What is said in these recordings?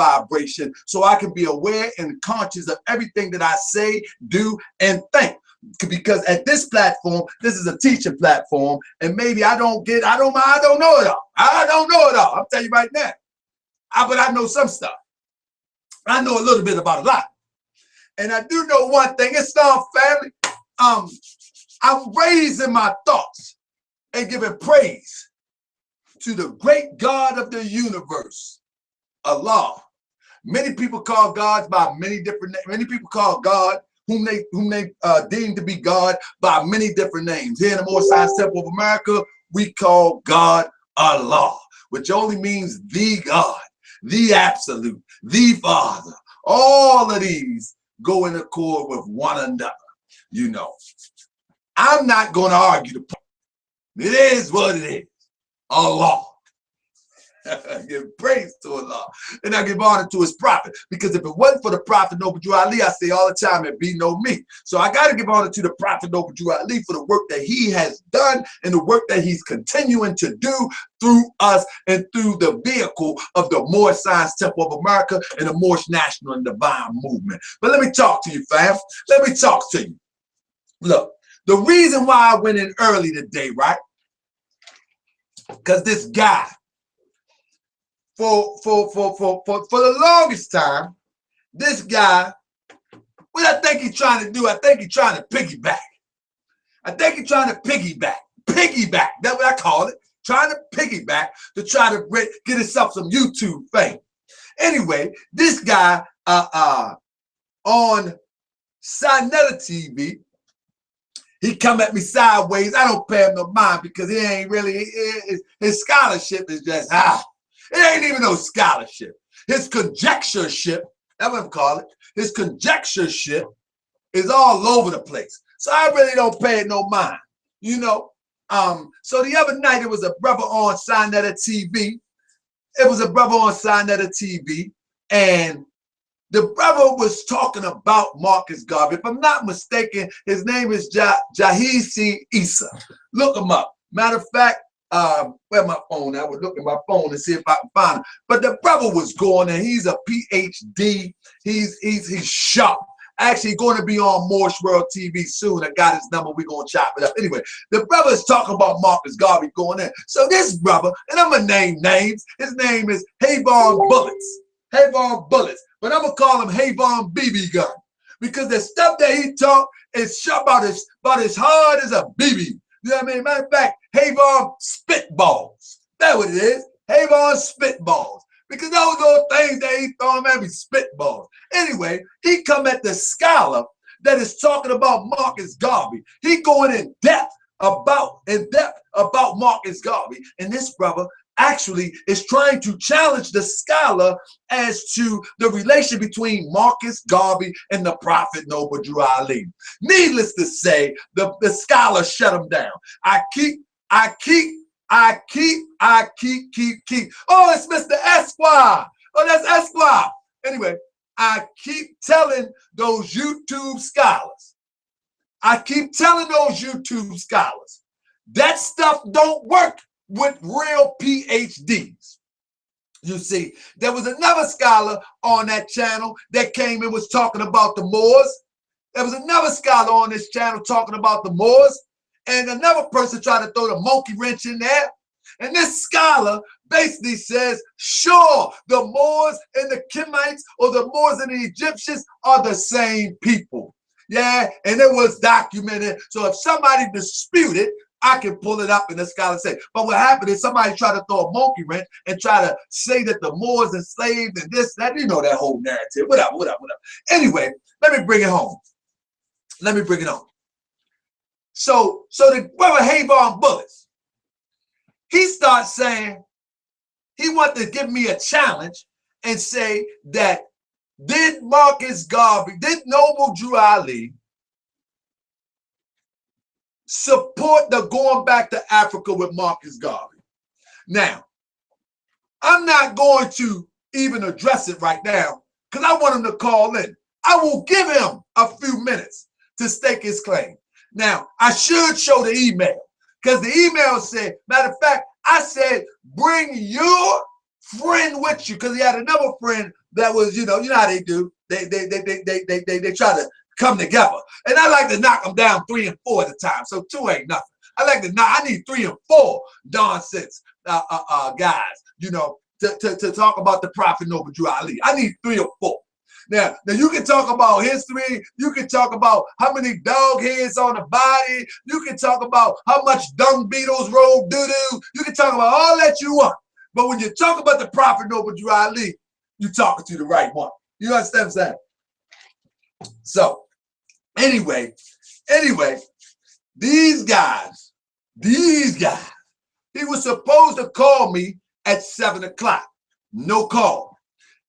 vibration so I can be aware and conscious of everything that I say, do, and think. Because at this platform, this is a teaching platform, and maybe I don't know it all. I don't know it all. I'll tell you right now. But I know some stuff. I know a little bit about a lot. And I do know one thing, Islam family, I'm raising my thoughts and giving praise to the great God of the universe, Allah. Many people call God by many different names. Many people call God whom they deem to be God by many different names. Here in the Moorish Temple of America, we call God Allah, which only means the God, the absolute, the Father. All of these go in accord with one another. You know, I'm not going to argue the point. It is what it is. Allah. Give praise to Allah. And I give honor to his prophet. Because if it wasn't for the prophet Noble Drew Ali, I say all the time, it'd be no me. So I got to give honor to the prophet Noble Drew Ali for the work that he has done and the work that he's continuing to do through us and through the vehicle of the Moorish Science Temple of America and the Moorish National and Divine Movement. But let me talk to you, fam. Let me talk to you. Look, the reason why I went in early today, right? Because this guy, for the longest time, this guy, what I think he's trying to do, I think he's trying to piggyback. I think he's trying to piggyback. Piggyback, that's what I call it. Trying to piggyback to try to get himself some YouTube fame. Anyway, this guy on Sinetta TV, he come at me sideways. I don't pay him no mind because he ain't really, his scholarship is just, it ain't even no scholarship. His conjectureship, that's what I'm calling it. His conjectureship is all over the place. So I really don't pay it no mind, you know. So the other night, it was a brother on Sinetta TV. And the brother was talking about Marcus Garvey. If I'm not mistaken, his name is Jahisi Issa. Look him up. Matter of fact, where my phone? I would look at my phone and see if I can find him. But the brother was going, and he's a PhD. He's sharp. Actually going to be on Moorish World TV soon. I got his number. We're going to chop it up. Anyway, the brother is talking about Marcus Garvey going in. So this brother, and I'm going to name names. His name is Havon Bullets. Havon Bullets. But I'm going to call him Havon BB Gun. Because the stuff that he talk is about as hard as a BB. You know what I mean? Matter of fact, Havon Spitballs. That's what it is. Havon Spitballs. Because those little things that he throwing at me, spitballs. Anyway, he come at the scholar that is talking about Marcus Garvey. He going in depth about Marcus Garvey. And this brother actually is trying to challenge the scholar as to the relation between Marcus Garvey and the Prophet Noble Drew Ali. Needless to say, the scholar shut him down. I keep. Oh, it's Mr. Esquire. Oh, that's Esquire. Anyway, I keep telling those YouTube scholars. That stuff don't work with real PhDs. You see, there was another scholar on that channel that came and was talking about the Moors. There was another scholar on this channel talking about the Moors. And another person tried to throw the monkey wrench in there. And this scholar basically says, sure, the Moors and the Kemites or the Moors and the Egyptians are the same people. Yeah, and it was documented. So if somebody disputed, I can pull it up and the scholar say. But what happened is somebody tried to throw a monkey wrench and try to say that the Moors enslaved and this, that, you know, that whole narrative. Whatever. Anyway, let me bring it home. So the brother Havon Bullets, he starts saying, he wanted to give me a challenge and say that did Noble Drew Ali support the going back to Africa with Marcus Garvey? Now, I'm not going to even address it right now because I want him to call in. I will give him a few minutes to stake his claim. Now, I should show the email because the email said, matter of fact, I said, bring your friend with you, because he had another friend that was, you know how they do. They try to come together. And I like to knock them down 3 and 4 at a time. So 2 ain't nothing. I like to knock, I need 3 and 4 nonsense guys, you know, to talk about the Prophet Noble Drew Ali. I need 3 or 4. Now you can talk about history. You can talk about how many dog heads on the body. You can talk about how much dung beetles roll doo-doo. You can talk about all that you want. But when you talk about the Prophet Noble Drew Ali, you're talking to the right one. You understand what I'm saying? So anyway, these guys, he was supposed to call me at 7 o'clock. No call.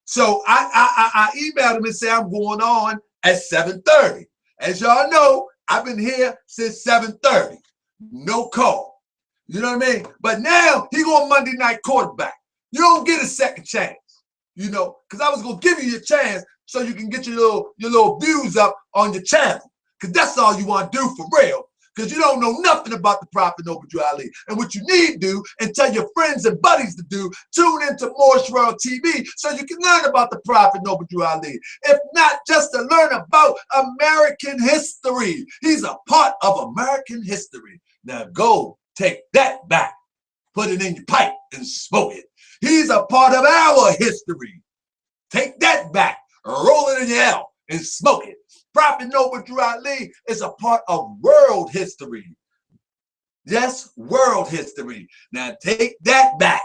So I emailed him and said I'm going on at 7:30. As y'all know, I've been here since 7:30. No call. You know what I mean? But now he going Monday night quarterback. You don't get a second chance. You know, because I was gonna give you your chance so you can get your little views up on your channel. Because that's all you want to do for real. Because you don't know nothing about the Prophet Noble Drew Ali. And what you need to do and tell your friends and buddies to do, tune into Moorish World TV so you can learn about the Prophet Noble Drew Ali. If not just to learn about American history. He's a part of American history. Now go take that back. Put it in your pipe and smoke it. He's a part of our history. Take that back. Roll it in your L and smoke it. Prophet Noble Drew Ali is a part of world history. Yes, world history. Now take that back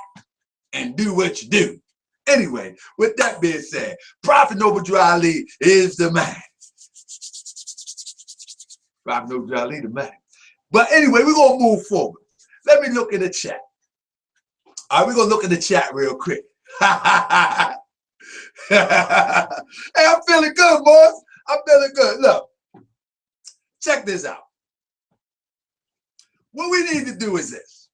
and do what you do. Anyway, with that being said, Prophet Noble Drew Ali is the man. Prophet Noble Drew Ali, the man. But anyway, we're going to move forward. Let me look in the chat. All right, we're going to look in the chat real quick. Hey, I'm feeling good, boys. I'm feeling good. Look, check this out. What we need to do is this.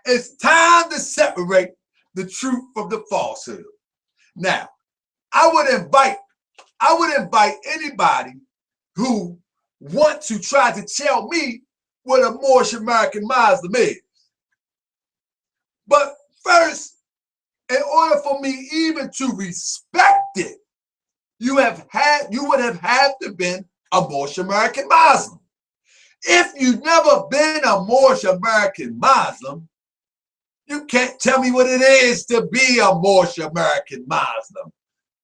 It's time to separate the truth from the falsehood. Now, I would invite anybody who wants to try to tell me what a Moorish American Muslim is. But first, in order for me even to respect it, you would have had to been a Moorish American Muslim. If you've never been a Moorish American Muslim, you can't tell me what it is to be a Moorish American Muslim.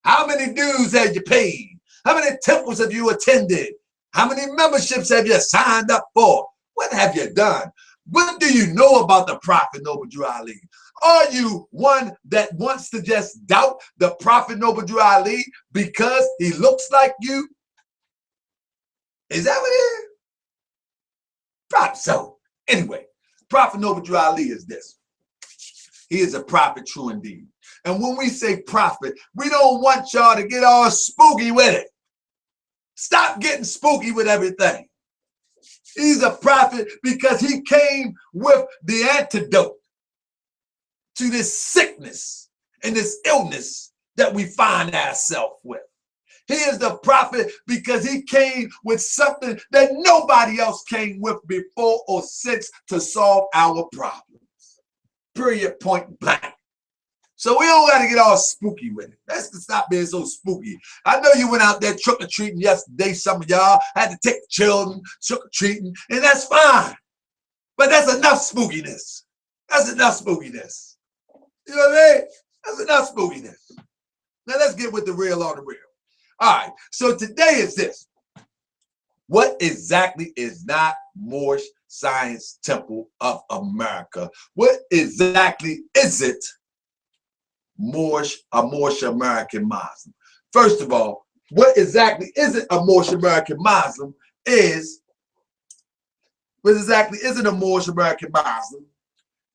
How many dues have you paid? How many temples have you attended? How many memberships have you signed up for? What have you done? What do you know about the Prophet Noble Drew Ali? Are you one that wants to just doubt the Prophet Noble Drew Ali because he looks like you? Is that what it is? Probably so. Anyway, Prophet Noble Drew Ali is this. He is a prophet true indeed. And when we say prophet, we don't want y'all to get all spooky with it. Stop getting spooky with everything. He's a prophet because he came with the antidote to this sickness and this illness that we find ourselves with. He is the prophet because he came with something that nobody else came with before or since to solve our problems. Period, point blank. So we don't got to get all spooky with it. Let's stop being so spooky. I know you went out there trick-or-treating yesterday. Some of y'all had to take the children trick-or-treating, and that's fine. But that's enough spookiness. That's enough spookiness. You know what I mean? That's enough spookiness. Now let's get with the real on the real. All right, so today is this. What exactly is not Moorish Science Temple of America? What exactly is it? A Moorish American Muslim. First of all, what exactly isn't a Moorish American Muslim is, what exactly isn't a Moorish American Muslim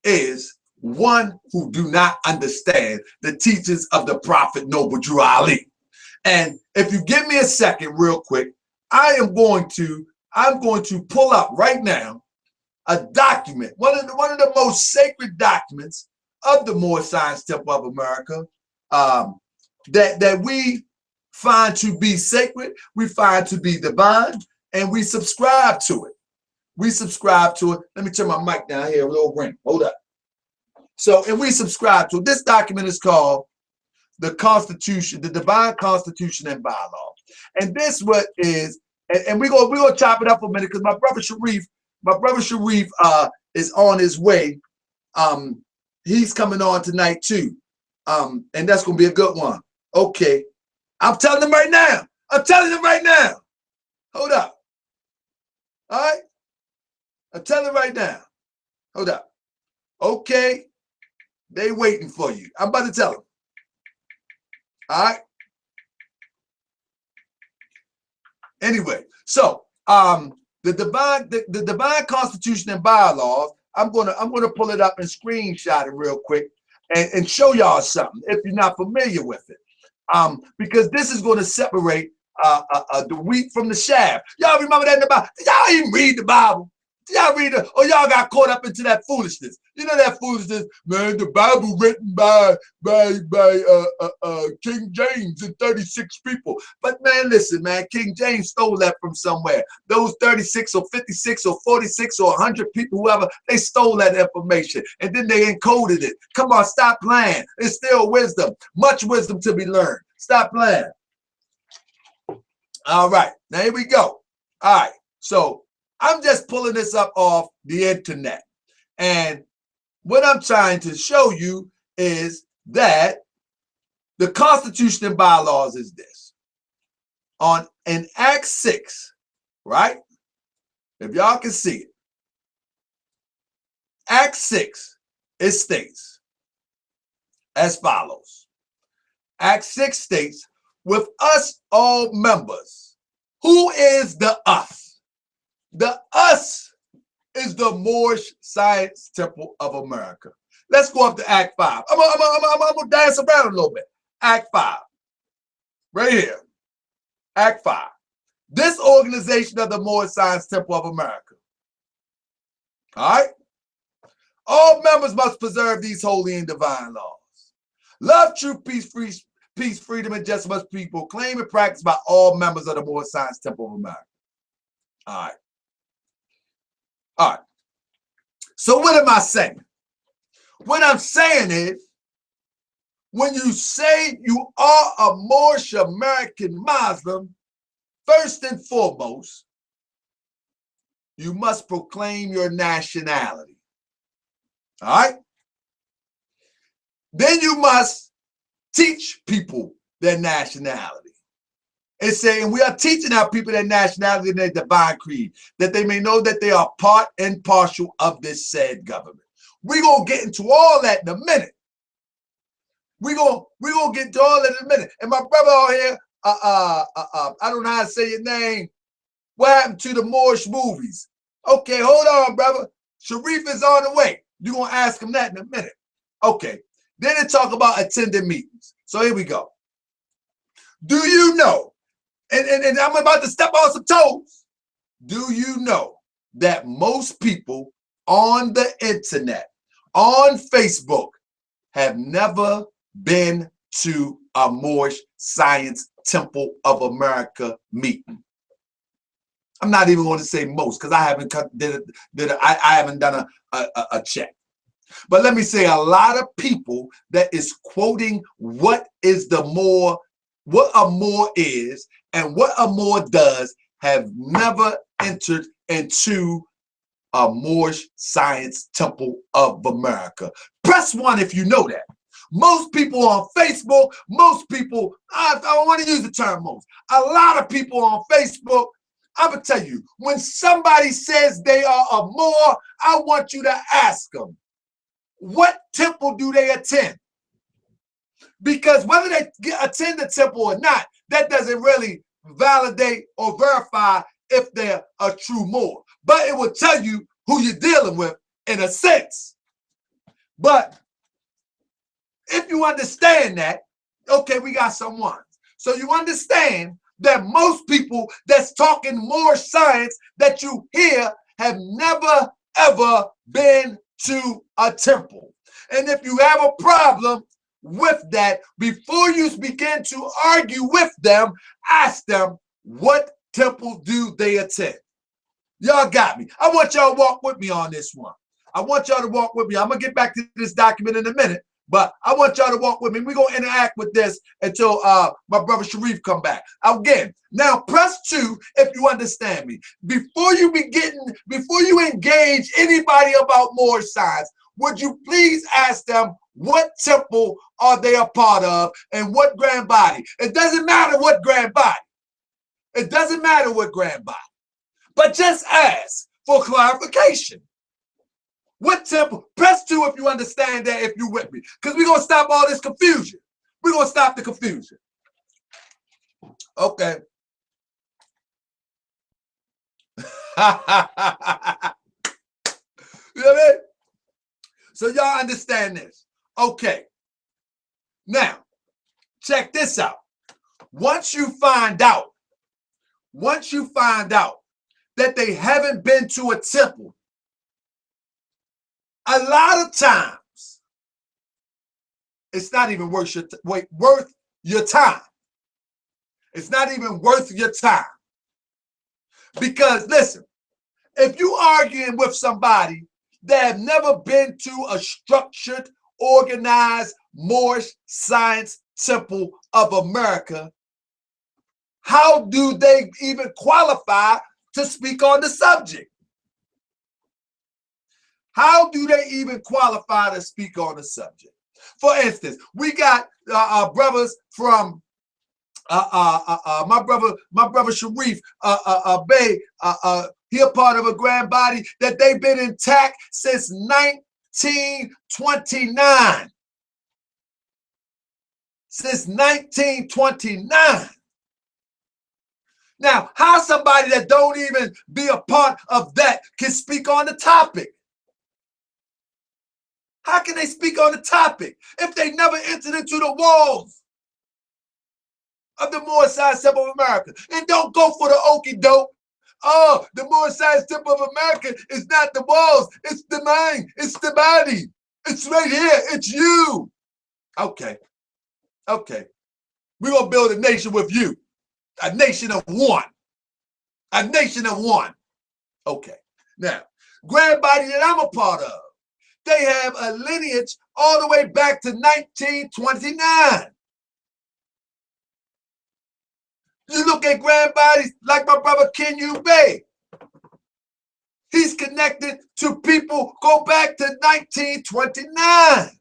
is one who do not understand the teachings of the Prophet Noble Drew Ali. And if you give me a second real quick, I'm going to pull up right now a document, one of the most sacred documents of the Moorish Science Temple of America, that we find to be sacred, we find to be divine, and we subscribe to it. We subscribe to it. Let me turn my mic down here, a little ring. Hold up. So, and we subscribe to it. This document is called the Constitution, the Divine Constitution and Bylaws. And this what is, and we're gonna chop it up for a minute because my brother Sharif is on his way. He's coming on tonight too. And that's gonna be a good one. Okay. I'm telling him right now. I'm telling him right now. Hold up. All right. I'm telling him right now. Hold up. Okay. They waiting for you. I'm about to tell him. All right. Anyway, so the divine constitution and bylaws, I'm gonna pull it up and screenshot it real quick and show y'all something if you're not familiar with it. Because this is going to separate the wheat from the chaff. Y'all remember that in the Bible? Did y'all even read the Bible? Did y'all read it? Or y'all got caught up into that foolishness? You know that foolishness, man, the Bible written by King James and 36 people. But man, listen, man, King James stole that from somewhere. Those 36 or 56 or 46 or 100 people, whoever, they stole that information. And then they encoded it. Come on, stop playing. It's still wisdom. Much wisdom to be learned. Stop playing. All right, now here we go. All right, so I'm just pulling this up off the internet. And what I'm trying to show you is that the Constitution and bylaws is this. In Act 6, right? If y'all can see it. Act 6, it states as follows. Act 6 states, with us all members. Who is the us? The us is the Moorish Science Temple of America. Let's go up to Act 5. I'm gonna dance around a little bit. Act 5. Right here. Act 5. This organization of the Moorish Science Temple of America. All right? All members must preserve these holy and divine laws. Love, truth, peace, freedom, and justice must be proclaimed and practiced by all members of the Moorish Science Temple of America. All right. All right. So what am I saying? What I'm saying is, when you say you are a Moorish American Muslim, first and foremost, you must proclaim your nationality. All right? Then you must teach people their nationality. It's saying we are teaching our people their nationality and their divine creed, that they may know that they are part and partial of this said government. We're going to get into all that in a minute. We're gonna get into all that in a minute. And my brother out here, I don't know how to say your name. What happened to the Moorish movies? Okay, hold on, brother. Sharif is on the way. You're going to ask him that in a minute. Okay. Then they talk about attending meetings. So here we go. Do you know, and I'm about to step on some toes. Do you know that most people on the internet, on Facebook, have never been to a Moorish Science Temple of America meeting? I'm not even going to say most because I haven't I haven't done a check. But let me say a lot of people that is quoting what a Moor is and what a Moor does have never entered into a Moorish Science Temple of America. Press 1 if you know that. Most people on Facebook, most people, I don't want to use the term most, a lot of people on Facebook, I'm going to tell you, when somebody says they are a Moor, I want you to ask them, what temple do they attend? Because whether they attend the temple or not, that doesn't really validate or verify if they're a true Moor. But it will tell you who you're dealing with in a sense. But if you understand that, okay, we got some ones. So you understand that most people that's talking more science that you hear have never, ever been to a temple. And if you have a problem with that, before you begin to argue with them, ask them, what temple do they attend? Y'all got me. I want y'all to walk with me on this one. I want y'all to walk with me. I'm going to get back to this document in a minute, but I want y'all to walk with me. We're going to interact with this until my brother Sharif come back. Again, now press 2 if you understand me. Before you engage anybody about Moorish science, would you please ask them what temple are they a part of and what grand body? It doesn't matter what grand body. It doesn't matter what grand body. But just ask for clarification. What temple? Press 2 if you understand that, if you're with me. Because we're going to stop all this confusion. We're going to stop the confusion. Okay. You know what I mean? So y'all understand this. Okay. Now, check this out. Once you find out that they haven't been to a temple, a lot of times, it's not even worth your time. It's not even worth your time. Because listen, if you arguing with somebody that have never been to a structured, organized Moorish Science Temple of America, how do they even qualify to speak on the subject? How do they even qualify to speak on the subject? For instance, we got brothers from my brother Sharif Bey. He a part of a grand body that they've been intact since 1929. Since 1929. Now, how somebody that don't even be a part of that can speak on the topic? How can they speak on the topic if they never entered into the walls of the Moorish Science Temple of America? And don't go for the okie doke. Oh, the Moorish Science Temple of America is not the walls. It's the mind. It's the body. It's right here. It's you. Okay. Okay. We're going to build a nation with you. A nation of one. A nation of one. Okay. Now, grand body that I'm a part of, they have a lineage all the way back to 1929. You look at grand bodies like my brother Kenyu Bey. He's connected to people go back to 1929.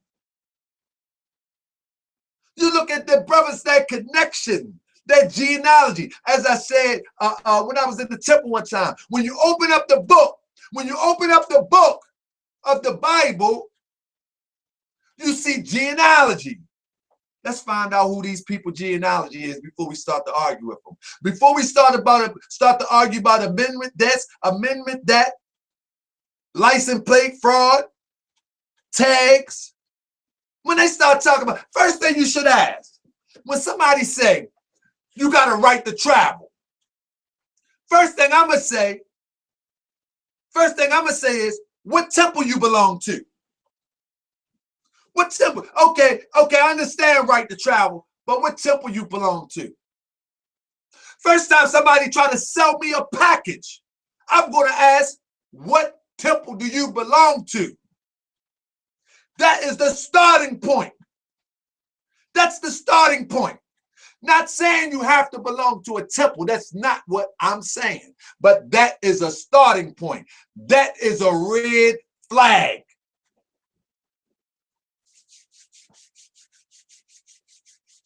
You look at the brothers, that connection, that genealogy. As I said when I was in the temple one time, when you open up the book of the Bible, you see genealogy. Let's find out who these people genealogy is before we start to argue with them. Before we start to argue about amendment that, license plate fraud, tags. When they start talking about, first thing you should ask, when somebody say, you got a right to travel, first thing I'm gonna say is, what temple you belong to? What temple? Okay, I understand right to travel, but what temple you belong to? First time somebody try to sell me a package, I'm going to ask, what temple do you belong to? That is the starting point. That's the starting point. Not saying you have to belong to a temple. That's not what I'm saying. But that is a starting point. That is a red flag.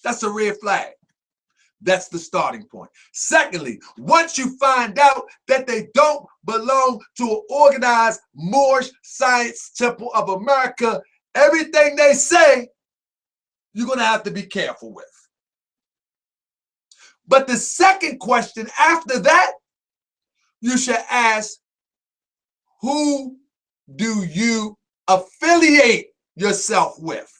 That's a red flag. That's the starting point. Secondly, once you find out that they don't belong to an organized Moorish Science Temple of America, everything they say, you're going to have to be careful with. But the second question after that, you should ask, who do you affiliate yourself with?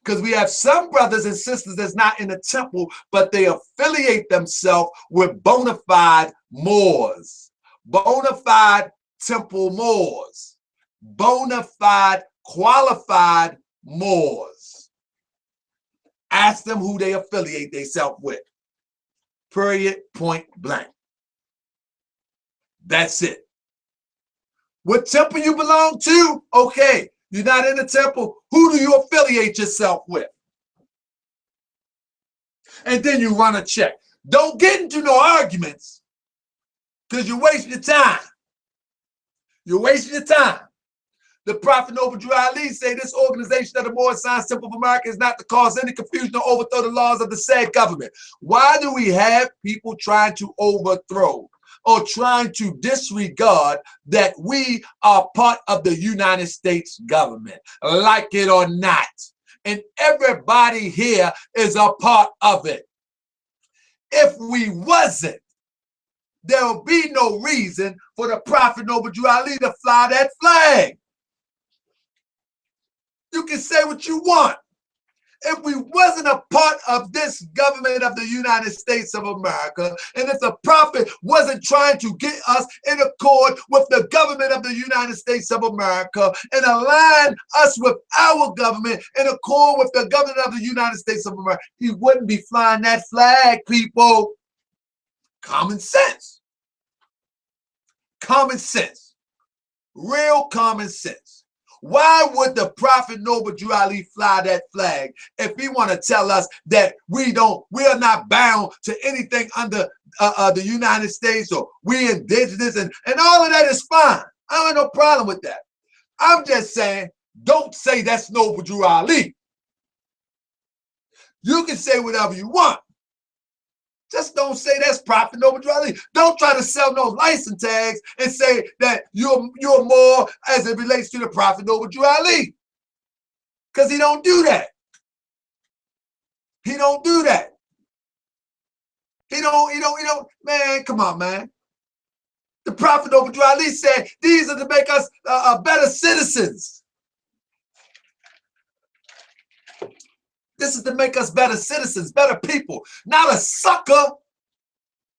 Because we have some brothers and sisters that's not in the temple, but they affiliate themselves with bona fide Moors, bona fide temple Moors, bona fide qualified Moors. Ask them who they affiliate themselves with. Period, point blank. That's it. What temple you belong to? Okay. You're not in the temple. Who do you affiliate yourself with? And then you run a check. Don't get into no arguments because you're wasting your time. You're wasting your time. The Prophet Noble Drew Ali say this organization of the Moorish Science Temple of America is not to cause any confusion or overthrow the laws of the said government. Why do we have people trying to overthrow or trying to disregard that we are part of the United States government, like it or not? And everybody here is a part of it. If we wasn't, there will be no reason for the Prophet Noble Drew Ali to fly that flag. You can say what you want. If we wasn't a part of this government of the United States of America, and if the Prophet wasn't trying to get us in accord with the government of the United States of America and align us with our government in accord with the government of the United States of America, he wouldn't be flying that flag, people. Common sense. Common sense. Real common sense. Why would the Prophet Noble Drew Ali fly that flag if he want to tell us that we are not bound to anything under the United States, or we indigenous, and all of that is fine. I don't have no problem with that. I'm just saying, don't say that's Noble Drew Ali. You can say whatever you want. Just don't say that's Prophet Noble Drew Ali. Don't try to sell no license tags and say that you're more as it relates to the Prophet Noble Drew Ali. Because he don't do that. He don't do that. He don't, man, come on, man. The Prophet Noble Drew Ali said, these are to make us better citizens. This is to make us better citizens, better people, not a sucker.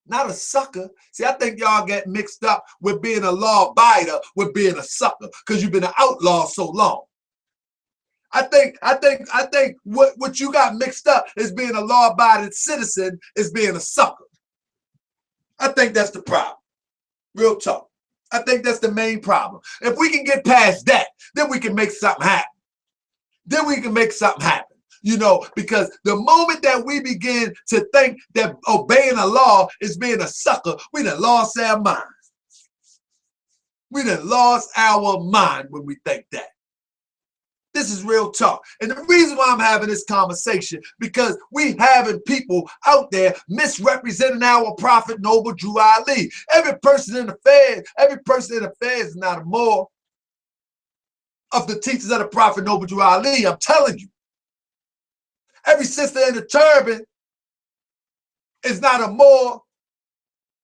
Not a sucker. See, I think y'all get mixed up with being a law abider with being a sucker because you've been an outlaw so long. I think what you got mixed up is being a law-abiding citizen is being a sucker. I think that's the problem. Real talk. I think that's the main problem. If we can get past that, then we can make something happen. Then we can make something happen. You know, because the moment that we begin to think that obeying a law is being a sucker, we done lost our mind. We done lost our mind when we think that. This is real talk. And the reason why I'm having this conversation, because we having people out there misrepresenting our Prophet Noble Drew Ali. Every person in the Fed is not a more of the teachers of the Prophet Noble Drew Ali. I'm telling you. Every sister in the turban is not a more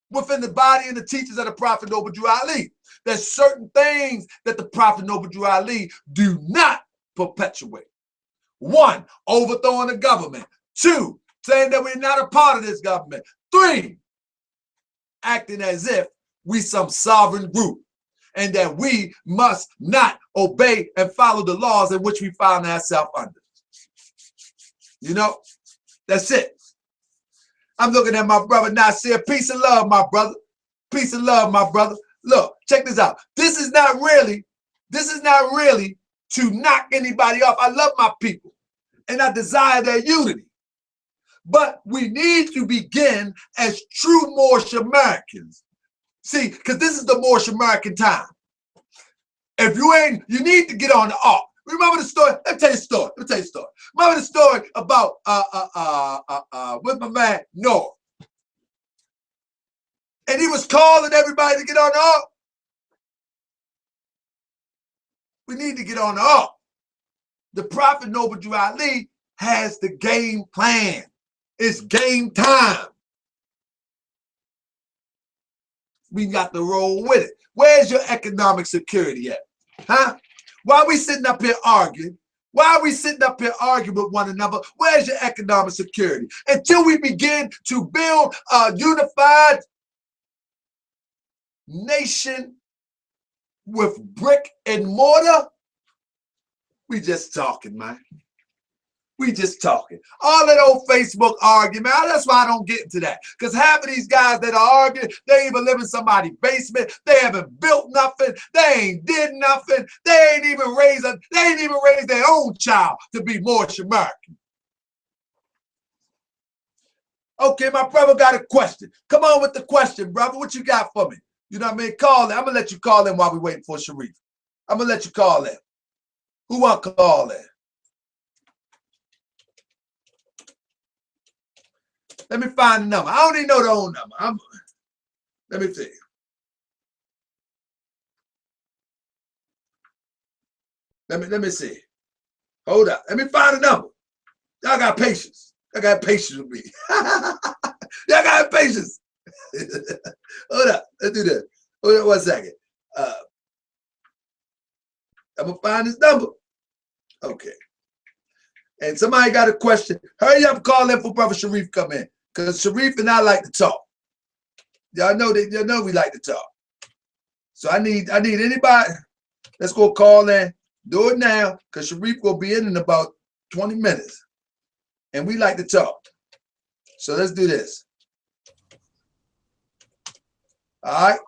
within the body and the teachers of the Prophet Noble Drew Ali. There's certain things that the Prophet Noble Drew Ali do not perpetuate. 1, overthrowing the government. 2, saying that we're not a part of this government. 3, acting as if we some sovereign group and that we must not obey and follow the laws in which we find ourselves under. You know, that's it. I'm looking at my brother Nasir. Peace and love, my brother. Peace and love, my brother. Look, check this out. This is not really to knock anybody off. I love my people and I desire their unity. But we need to begin as true Moorish Americans. See, because this is the Moorish American time. If you ain't, you need to get on the ark. Remember the story? Let me tell you a story. Remember the story about with my man Noah. And he was calling everybody to get on the ark. We need to get on the ark. The Prophet Noble Drew Ali has the game plan. It's game time. We got to roll with it. Where's your economic security at? Huh? Why are we sitting up here arguing? Why are we sitting up here arguing with one another? Where's your economic security? Until we begin to build a unified nation with brick and mortar, we just talking, man. We just talking. All that old Facebook argument, that's why I don't get into that. Because half of these guys that are arguing, they even live in somebody's basement. They haven't built nothing. They ain't did nothing. They ain't even raised their own child to be Moorish American. Okay, my brother got a question. Come on with the question, brother. What you got for me? You know what I mean? Call in. I'm going to let you call in while we waiting for Sharif. I'm going to let you call in. Who want to call in? Let me find the number. I don't even know the own number. Let me see. Let me see. Hold up. Let me find the number. Y'all got patience. Y'all got patience with me. Y'all got patience. Hold up. Let's do this. Hold up 1 second. I'm going to find this number. Okay. And somebody got a question. Hurry up, call in for Brother Sharif come in. Because Sharif and I like to talk. Y'all know we like to talk. So I need anybody. Let's go call in. Do it now. Because Sharif will be in about 20 minutes. And we like to talk. So let's do this. All right.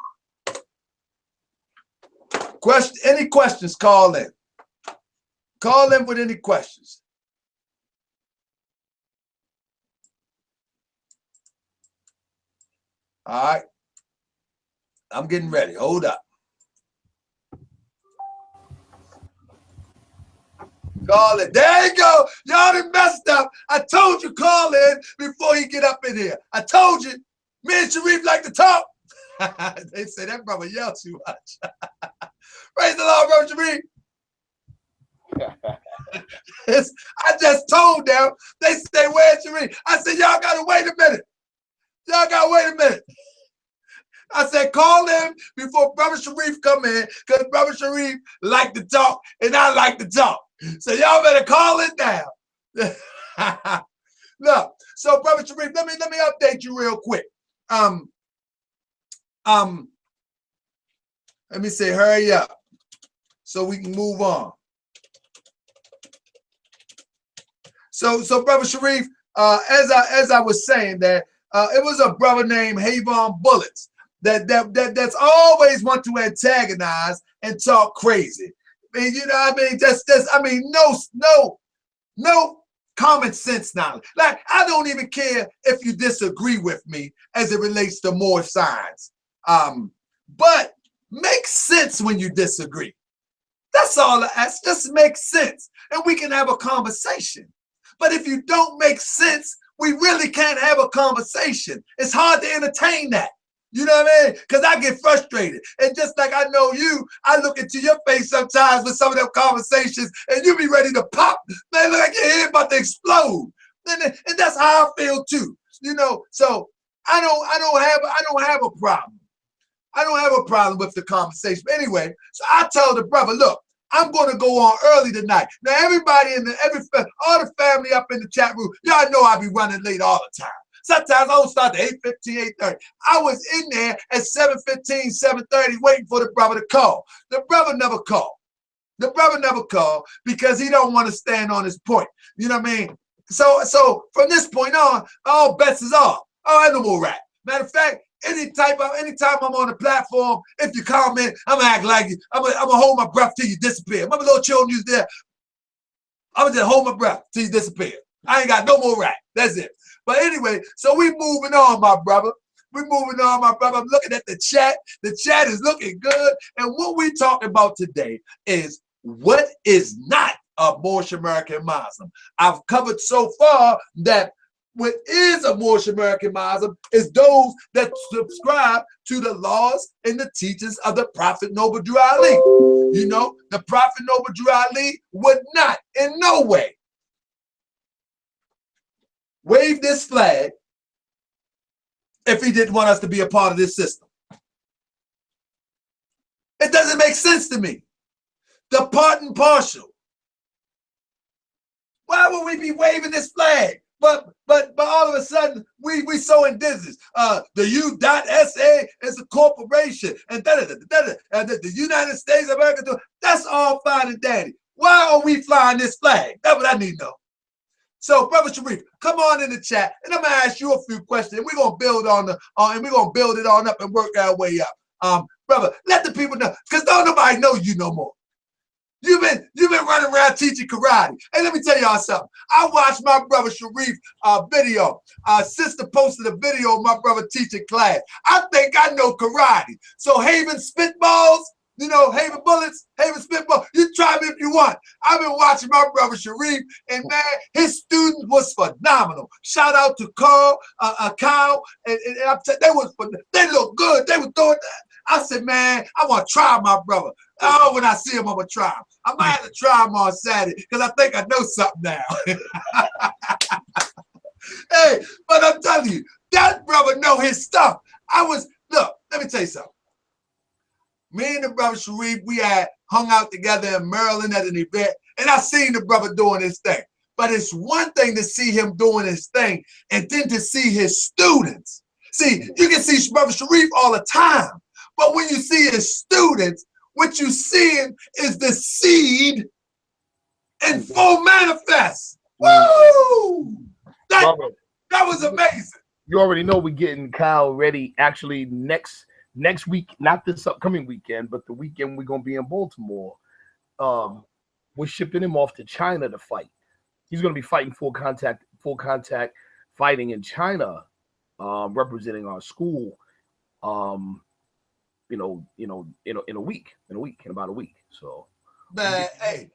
Any questions, call in. Call in with any questions. All right. I'm getting ready. Hold up. Call it. There you go. Y'all done messed up. I told you call in before he get up in here. I told you. Me and Sharif like to talk. They say that brother yells too much. Praise the Lord, Brother Sharif. I just told them. They say, where's Sharif? I said, y'all got to wait a minute. Y'all got to wait a minute. I said, call him before Brother Sharif come in, because Brother Sharif like to talk, and I like to talk. So y'all better call it down. Look, so Brother Sharif, let me update you real quick. Let me say, hurry up, so we can move on. So Brother Sharif, as I was saying that it was a brother named Havon Bullets that's always want to antagonize and talk crazy. I mean, you know what I mean? No common sense knowledge. Like, I don't even care if you disagree with me as it relates to more science. But make sense when you disagree. That's all I ask. Just make sense. And we can have a conversation. But if you don't make sense, we really can't have a conversation. It's hard to entertain that. You know what I mean? Because I get frustrated. And just like I know you, I look into your face sometimes with some of them conversations and you be ready to pop. Man, look like your head about to explode. And that's how I feel too. You know, so I don't have a problem. I don't have a problem with the conversation. But anyway, so I tell the brother, look, I'm going to go on early tonight. Now, everybody all the family up in the chat room, y'all know I be running late all the time. Sometimes I don't start at 8:15, 8:30. I was in there at 7:15, 7:30 waiting for the brother to call. The brother never called. The brother never called because he don't want to stand on his point. You know what I mean? So from this point on, all bets is off. Oh, I no more rap. Matter of fact, anytime I'm on the platform, if you comment, I'm gonna act like you. I'm gonna hold my breath till you disappear. Remember little children used there? I'm gonna just hold my breath till you disappear. I ain't got no more rap. That's it. But anyway, so we moving on, my brother. We're moving on, my brother. I'm looking at the chat. The chat is looking good. And what we talking about today is what is not a Moorish American Muslim. I've covered so far that what is a Moorish American Muslim is those that subscribe to the laws and the teachings of the Prophet Noble Drew Ali. You know, the Prophet Noble Drew Ali would not in no way wave this flag if he didn't want us to be a part of this system. It doesn't make sense to me. The part and partial. Why would we be waving this flag? But all of a sudden we so in business. The U.SA is a corporation, and the United States of America. That's all fine and dandy. Why are we flying this flag? That's what I need to know. So, Brother Sharif, come on in the chat, and I'm gonna ask you a few questions. And we're gonna build on the, and we're gonna build it on up and work our way up. Brother, let the people know, because don't nobody know you no more. You've been running around teaching karate. Hey, let me tell y'all something. I watched my brother Sharif video. Sister posted a video of my brother teaching class. I think I know karate. So Haven spitballs, you know, Haven bullets, Haven spitball. You try me if you want. I've been watching my brother Sharif, and man, his student was phenomenal. Shout out to Kyle, and I'm telling they look good. They were doing that. I said, man, I want to try my brother. Oh, when I see him, I'm going to try him. I might have to try him on Saturday because I think I know something now. Hey, but I'm telling you, that brother know his stuff. Look, let me tell you something. Me and the brother Sharif, we had hung out together in Maryland at an event, and I seen the brother doing his thing. But it's one thing to see him doing his thing and then to see his students. See, you can see brother Sharif all the time. But when you see his students, what you seeing is the seed in full manifest. Woo! That was amazing. You already know we're getting Kyle ready. Actually, next week, not this upcoming weekend, but the weekend we're gonna be in Baltimore. We're shipping him off to China to fight. He's gonna be fighting full contact fighting in China, representing our school. In about a week. So, man, hey,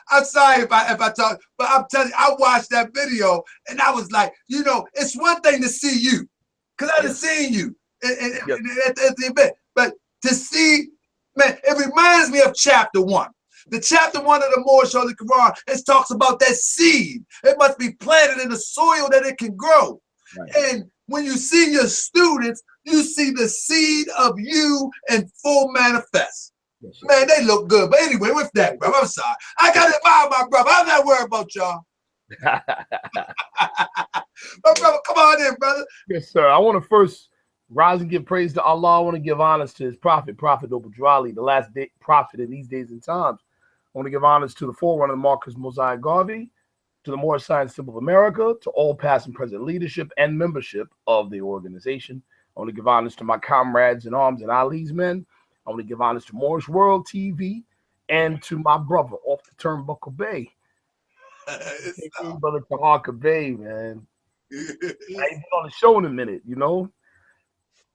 I'm sorry if I talk, but I'm telling you, I watched that video and I was like, you know, it's one thing to see you, because I done seen you at the event, but to see, man, it reminds me of chapter 1. The chapter 1 of the Moorish Holy Quran, it talks about that seed. It must be planted in the soil that it can grow. Right. And when you see your students, you see the seed of you in full manifest. Yes, man, they look good. But anyway, with that, bro, I'm sorry. I got to admire my brother. I'm not worried about y'all. My brother, come on in, brother. Yes, sir. I want to first rise and give praise to Allah. I want to give honors to his prophet, Prophet Obadrali, the last prophet in these days and times. I want to give honors to the forerunner, Marcus Mosiah Garvey, to the Moorish Science Symbol of America, to all past and present leadership and membership of the organization. I want to give honors to my comrades in arms and Ali's men. I want to give honors to Moorish World TV and to my brother off the Turnbuckle Bay. Brother Tahaka Bay, man. I ain't been on the show in a minute, you know.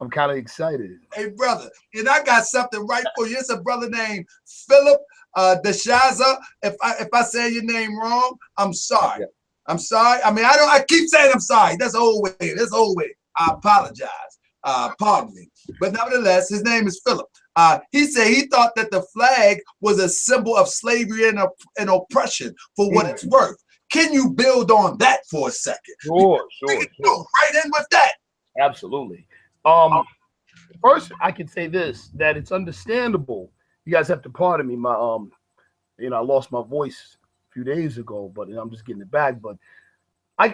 I'm kind of excited. Hey, brother, and I got something right for you. It's a brother named Philip Deshaza. If I say your name wrong, I'm sorry. Yeah. I'm sorry. I mean, I keep saying I'm sorry. That's old way. That's old way. I apologize. Pardon me. But nevertheless, his name is Philip. He said he thought that the flag was a symbol of slavery and oppression for what it's worth. Can you build on that for a second? Sure. Go right in with that. Absolutely. First, I can say this, that it's understandable. You guys have to pardon me. I lost my voice a few days ago, but I'm just getting it back. But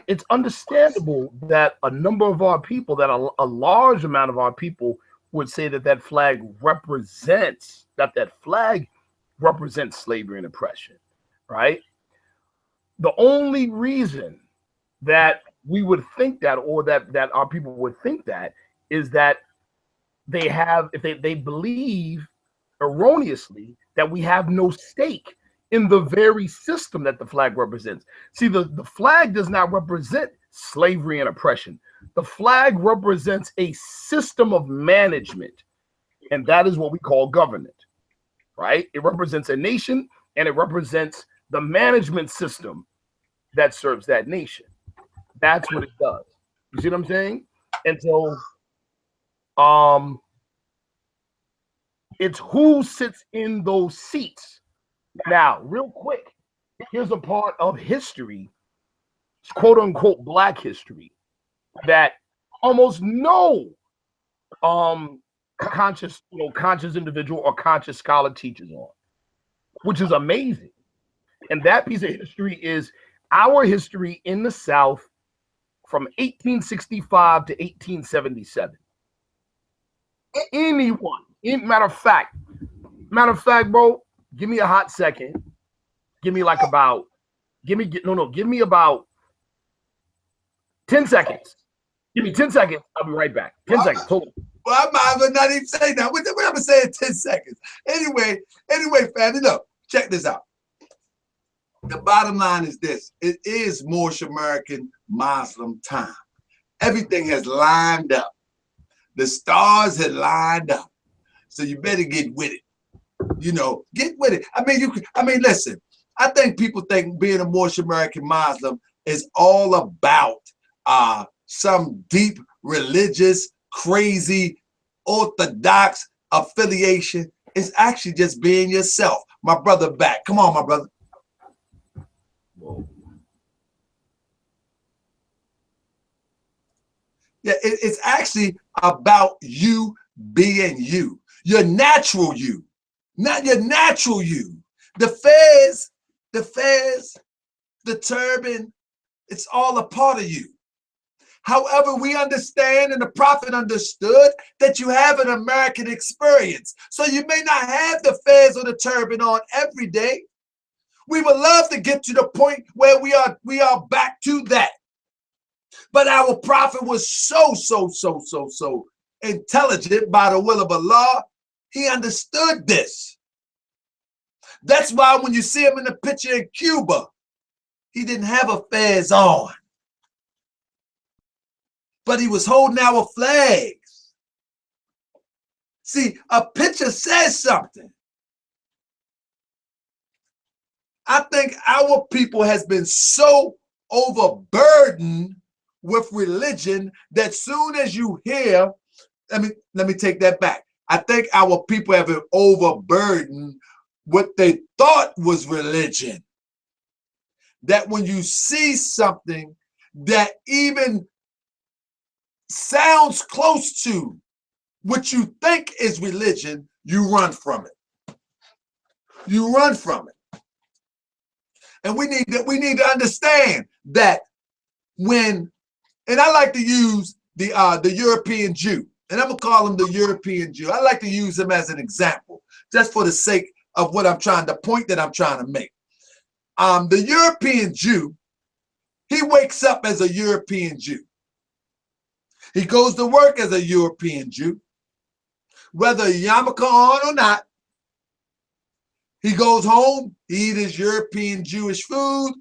it's understandable that a number of our people, that a large amount of our people would say that flag represents slavery and oppression, right? The only reason that we would think that, or that our people would think that, is that they believe erroneously that we have no stake in the very system that the flag represents. See, the flag does not represent slavery and oppression. The flag represents a system of management, and that is what we call government, right? It represents a nation, and it represents the management system that serves that nation. That's what it does. You see what I'm saying? And so it's who sits in those seats. Now, real quick, here's a part of history, quote unquote black history, that almost no conscious individual or conscious scholar teaches on, which is amazing. And that piece of history is our history in the South from 1865 to 1877. Anyone, matter of fact, bro, give me a hot second. Give me like about Give me about 10 seconds. Give me 10 seconds. I'll be right back. 10 seconds. Hold on. Well, I might as well not even say that. What I'm gonna say in 10 seconds. Anyway, family, look, check this out. The bottom line is this: it is Moorish American Muslim time. Everything has lined up. The stars had lined up. So you better get with it. You know, get with it. I mean, listen, I think people think being a Moorish American Muslim is all about some deep religious, crazy, orthodox affiliation. It's actually just being yourself. My brother back. Come on, my brother. Whoa. Yeah, it's actually about you being you. Your natural you. Not your natural you. The fez, the turban, it's all a part of you. However, we understand, and the prophet understood, that you have an American experience. So you may not have the fez or the turban on every day. We would love to get to the point where we are back to that. But our prophet was so intelligent by the will of Allah. He understood this. That's why when you see him in the picture in Cuba, he didn't have a fez on. But he was holding our flags. See, a picture says something. I think our people has been so overburdened with religion that soon as you hear, let me take that back. I think our people have been overburdened what they thought was religion. That when you see something that even sounds close to what you think is religion, you run from it. You run from it. And we need to understand that when, and I like to use the European Jew, and I'm gonna call him the European Jew. I like to use him as an example, just for the sake of what the point that I'm trying to make. The European Jew, he wakes up as a European Jew. He goes to work as a European Jew, whether yarmulke on or not. He goes home, he eats his European Jewish food,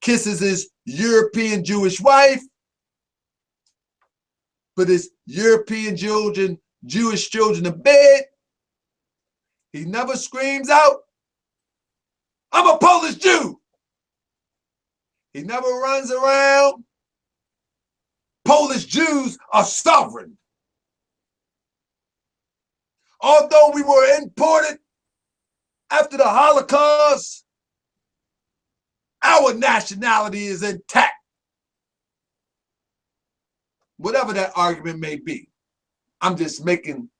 kisses his European Jewish wife, put his European children, Jewish children to bed. He never screams out, "I'm a Polish Jew." He never runs around. Polish Jews are sovereign. Although we were imported after the Holocaust, our nationality is intact. Whatever that argument may be, I'm just making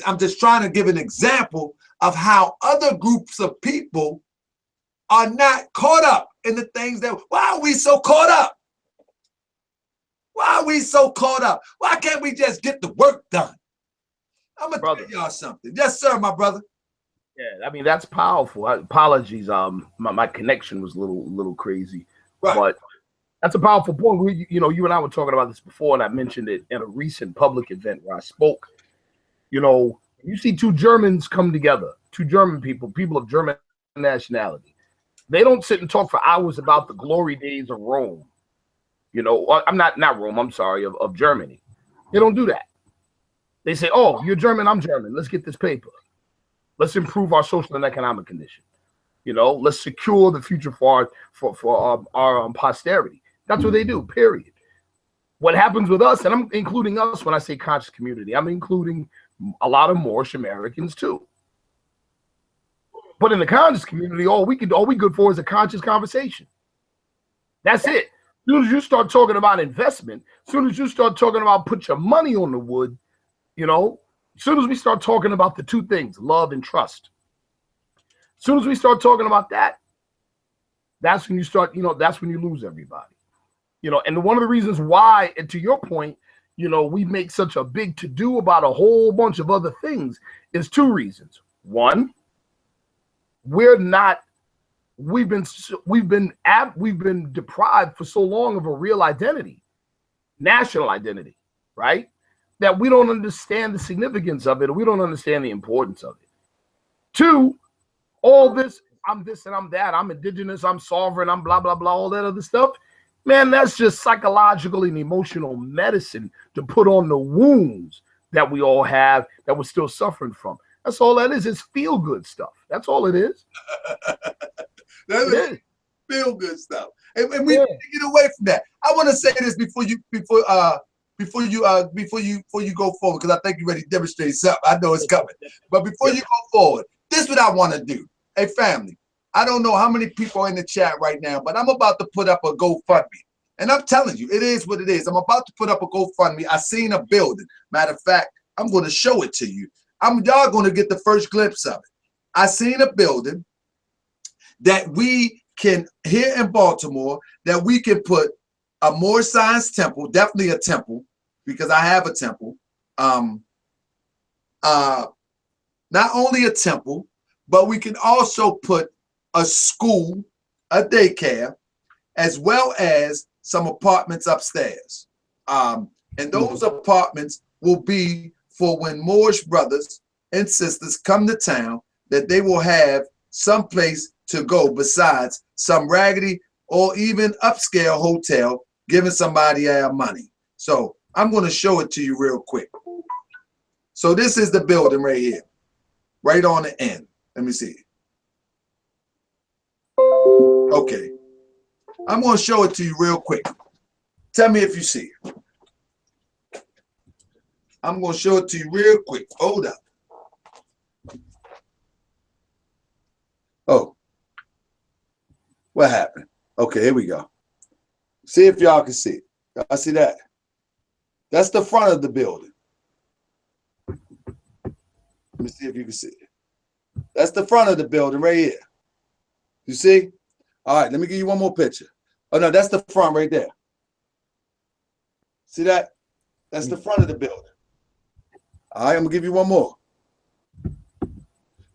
I'm just trying to give an example of how other groups of people are not caught up in the things that, why are we so caught up? Why are we so caught up? Why can't we just get the work done? I'm gonna tell y'all something. Yes, sir, my brother. Yeah, I mean, that's powerful. Apologies, my connection was a little crazy, right. But that's a powerful point. You and I were talking about this before, and I mentioned it in a recent public event where I spoke. You see two Germans come together, two German people of German nationality. They don't sit and talk for hours about the glory days of Rome. I'm not Rome, I'm sorry, of Germany. They don't do that. They say, "Oh, you're German, I'm German. Let's get this paper. Let's improve our social and economic condition. Let's secure the future for our posterity." That's what they do, period. What happens with us, and I'm including us when I say conscious community, I'm including a lot of Moorish Americans too. But in the conscious community, all we good for is a conscious conversation. That's it. As soon as you start talking about investment, as soon as you start talking about put your money on the wood, as soon as we start talking about the two things, love and trust, as soon as we start talking about that, that's when you start, that's when you lose everybody. And one of the reasons why, and to your point, we make such a big to-do about a whole bunch of other things is two reasons. One, we're not we've been deprived for so long of a real identity, national identity, right? That we don't understand the significance of it, or we don't understand the importance of it. Two, all this, I'm this and I'm that, I'm indigenous, I'm sovereign, I'm blah, blah, blah, all that other stuff. Man, that's just psychological and emotional medicine to put on the wounds that we all have that we're still suffering from. That's all that is. It's feel-good stuff. That's all it is. That is feel-good stuff. And we need to get away from that. I want to say this before you go forward, because I think you already demonstrated something. I know it's coming. But before you go forward, this is what I want to do. Hey, family, I don't know how many people are in the chat right now, but I'm about to put up a GoFundMe. And I'm telling you, it is what it is. I'm about to put up a GoFundMe. I seen a building. Matter of fact, I'm going to show it to you. Y'all going to get the first glimpse of it. I seen a building that we can, here in Baltimore, that we can put a more science temple, definitely a temple, because I have a temple. Not only a temple, but we can also put a school, a daycare, as well as some apartments upstairs. And those apartments will be for when Moorish brothers and sisters come to town, that they will have some place to go besides some raggedy or even upscale hotel giving somebody our money. So I'm going to show it to you real quick. So this is the building right here, right on the end. Let me see. Okay. I'm going to show it to you real quick. Tell me if you see it. I'm going to show it to you real quick. Hold up. Oh. What happened? Okay, here we go. See if y'all can see it. I see that. That's the front of the building. Let me see if you can see it. That's the front of the building right here. You see? All right, let me give you one more picture. Oh, no, that's the front right there. See that? That's the front of the building. All right, I'm going to give you one more.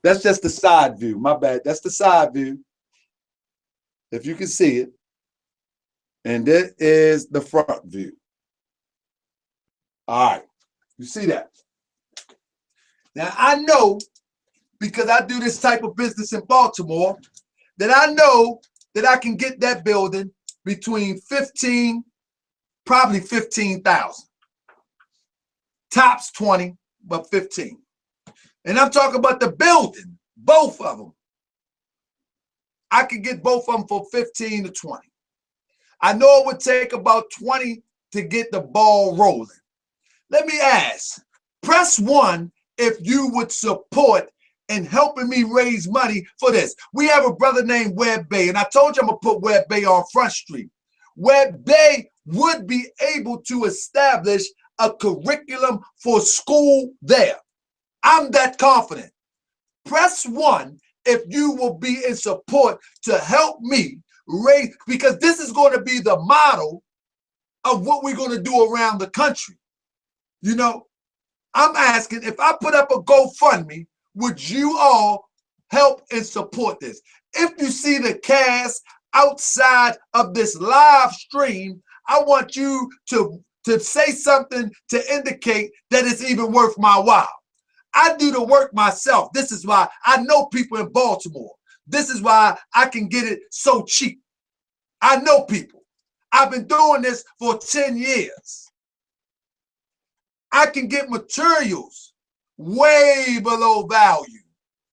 That's just the side view. My bad. That's the side view, if you can see it. And that is the front view. All right. You see that? Now, I know, because I do this type of business in Baltimore, that I know that I can get that building between 15, probably 15,000. Tops 20, but 15. And I'm talking about the building, both of them. I could get both of them for 15 to 20. I know it would take about 20 to get the ball rolling. Let me ask, press 1 if you would support in helping me raise money for this. We have a brother named Webb Bey, and I told you I'm going to put Webb Bey on Front Street. Webb Bey would be able to establish a curriculum for school there. I'm that confident. Press 1 if you will be in support to help me raise, because this is going to be the model of what we're going to do around the country. You know, I'm asking, if I put up a GoFundMe, would you all help and support this? If you see the cast outside of this live stream, I want you to say something to indicate that it's even worth my while. I do the work myself. This is why I know people in Baltimore. This is why I can get it so cheap. I know people. I've been doing this for 10 years. I can get materials way below value,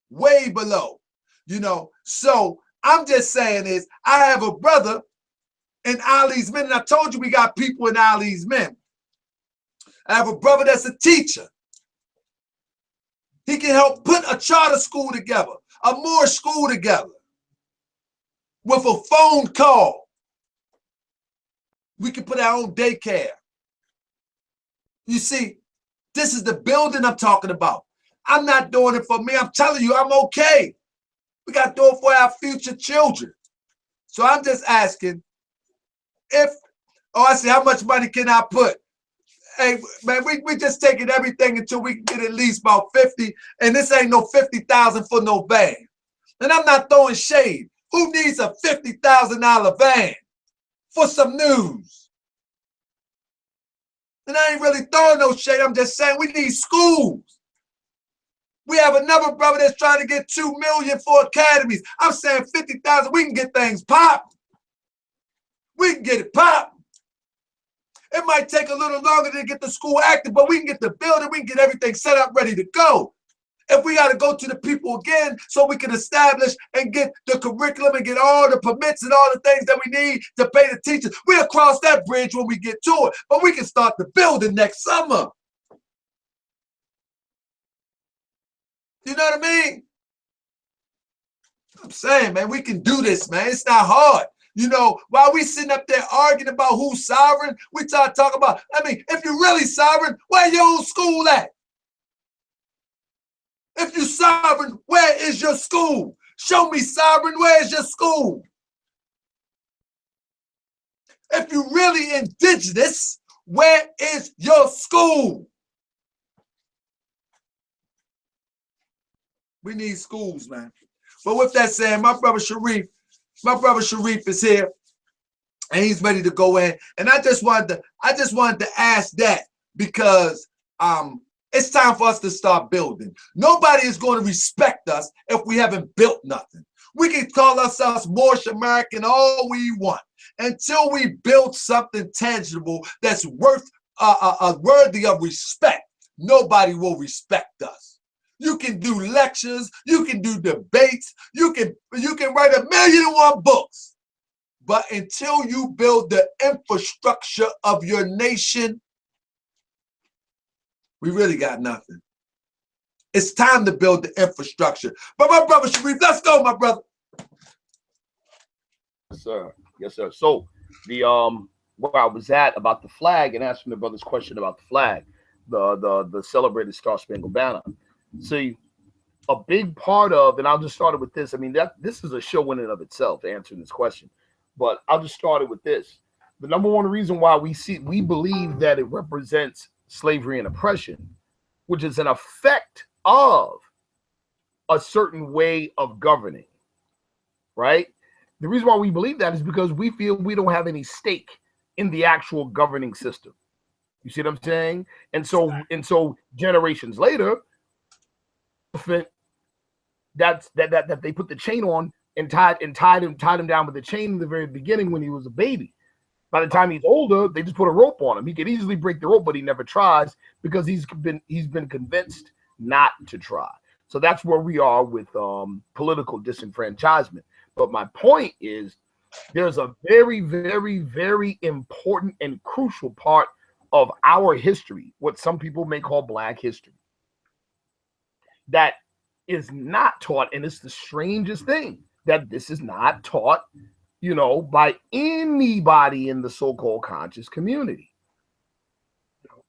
way below, you know. So I'm just saying is, I have a brother in Ali's Men, and I told you we got people in Ali's Men. I have a brother that's a teacher. He can help put a charter school together, a Moorish school together with a phone call. We can put our own daycare. You see, this is the building I'm talking about. I'm not doing it for me. I'm telling you, I'm okay. We got to do it for our future children. So I'm just asking if, oh, I see, how much money can I put? Hey, man, we just taking everything until we can get at least about 50, and this ain't no 50,000 for no van. And I'm not throwing shade. Who needs a $50,000 van for some news? And I ain't really throwing no shade. I'm just saying we need schools. We have another brother that's trying to get $2 million for academies. I'm saying 50,000. We can get things popped. We can get it popped. It might take a little longer to get the school active, but we can get the building. We can get everything set up, ready to go. If we got to go to the people again so we can establish and get the curriculum and get all the permits and all the things that we need to pay the teachers, we'll cross that bridge when we get to it. But we can start the building next summer. You know what I mean? I'm saying, man, we can do this, man. It's not hard. You know, while we sitting up there arguing about who's sovereign, we talk about, I mean, if you're really sovereign, where your own school at? If you're sovereign, where is your school? Show me sovereign, where is your school? If you're really indigenous, where is your school? We need schools, man. But with that said, my brother Sharif is here, and he's ready to go in. And I just wanted to ask that because it's time for us to start building. Nobody is going to respect us if we haven't built nothing. We can call ourselves Moorish American all we want. Until we build something tangible that's worthy of respect, nobody will respect us. You can do lectures, you can do debates, you can write 1,000,001 books. But until you build the infrastructure of your nation, we really got nothing. It's time to build the infrastructure. But my brother Sharif, let's go, my brother. Yes, sir. Yes, sir. So the where I was at about the flag and asking the brother's question about the flag, the celebrated Star Spangled Banner. See, a big part of, and I'll just start it with this. I mean, this is a show in and of itself, answering this question. But I'll just start it with this. The number one reason why we believe that it represents slavery and oppression, which is an effect of a certain way of governing, right? The reason why we believe that is because we feel we don't have any stake in the actual governing system. You see what I'm saying? And so generations later, that they put the chain on and tied him down with the chain in the very beginning when he was a baby. By the time he's older, they just put a rope on him. He could easily break the rope, but he never tries because he's been convinced not to try. So that's where we are with political disenfranchisement. But my point is, there's a very, very, very important and crucial part of our history, what some people may call Black history, that is not taught. And it's the strangest thing that this is not taught, you know, by anybody in the so-called conscious community.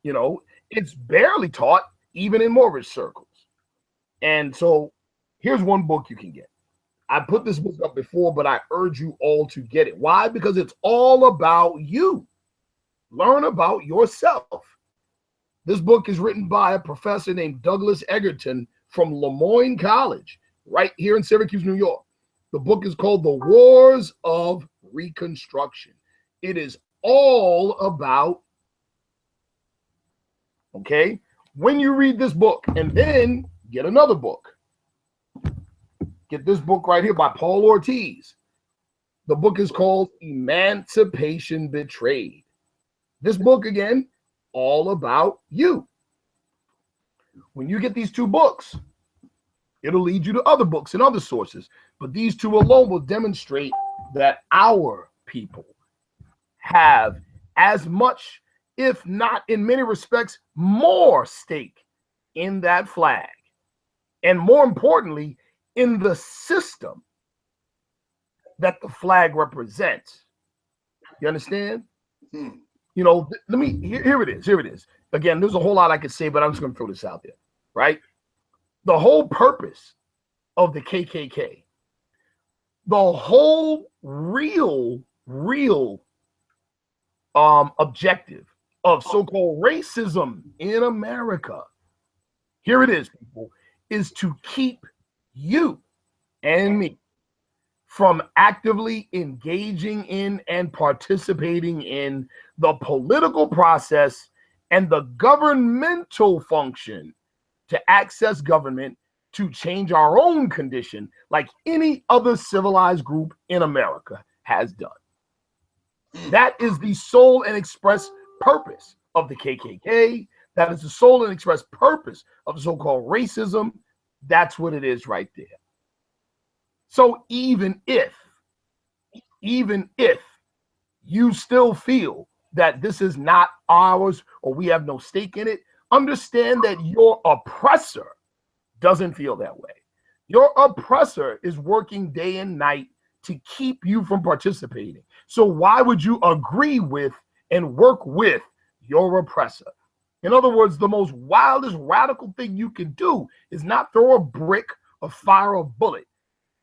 You know, it's barely taught even in Moorish circles. And so here's one book you can get. I put this book up before, but I urge you all to get it. Why? Because it's all about you. Learn about yourself. This book is written by a professor named Douglas Egerton from Lemoyne College, right here in Syracuse, New York. The book is called The Wars of Reconstruction. It is all about, okay, when you read this book and then get another book. Get this book right here by Paul Ortiz. The book is called Emancipation Betrayed. This book, again, all about you. When you get these two books, it'll lead you to other books and other sources. But these two alone will demonstrate that our people have as much, if not in many respects, more stake in that flag. And more importantly, in the system that the flag represents. You understand? You know, let me, here it is. Again, there's a whole lot I could say, but I'm just going to throw this out there, right? The whole purpose of the KKK, the whole real objective of so-called racism in America, here it is, people, is to keep you and me from actively engaging in and participating in the political process and the governmental function to access government to change our own condition like any other civilized group in America has done. That is the sole and express purpose of the KKK. That is the sole and express purpose of so-called racism. That's what it is right there. So even if you still feel that this is not ours or we have no stake in it, understand that your oppressor doesn't feel that way. Your oppressor is working day and night to keep you from participating. So why would you agree with and work with your oppressor? In other words, the most wildest radical thing you can do is not throw a brick or fire a bullet.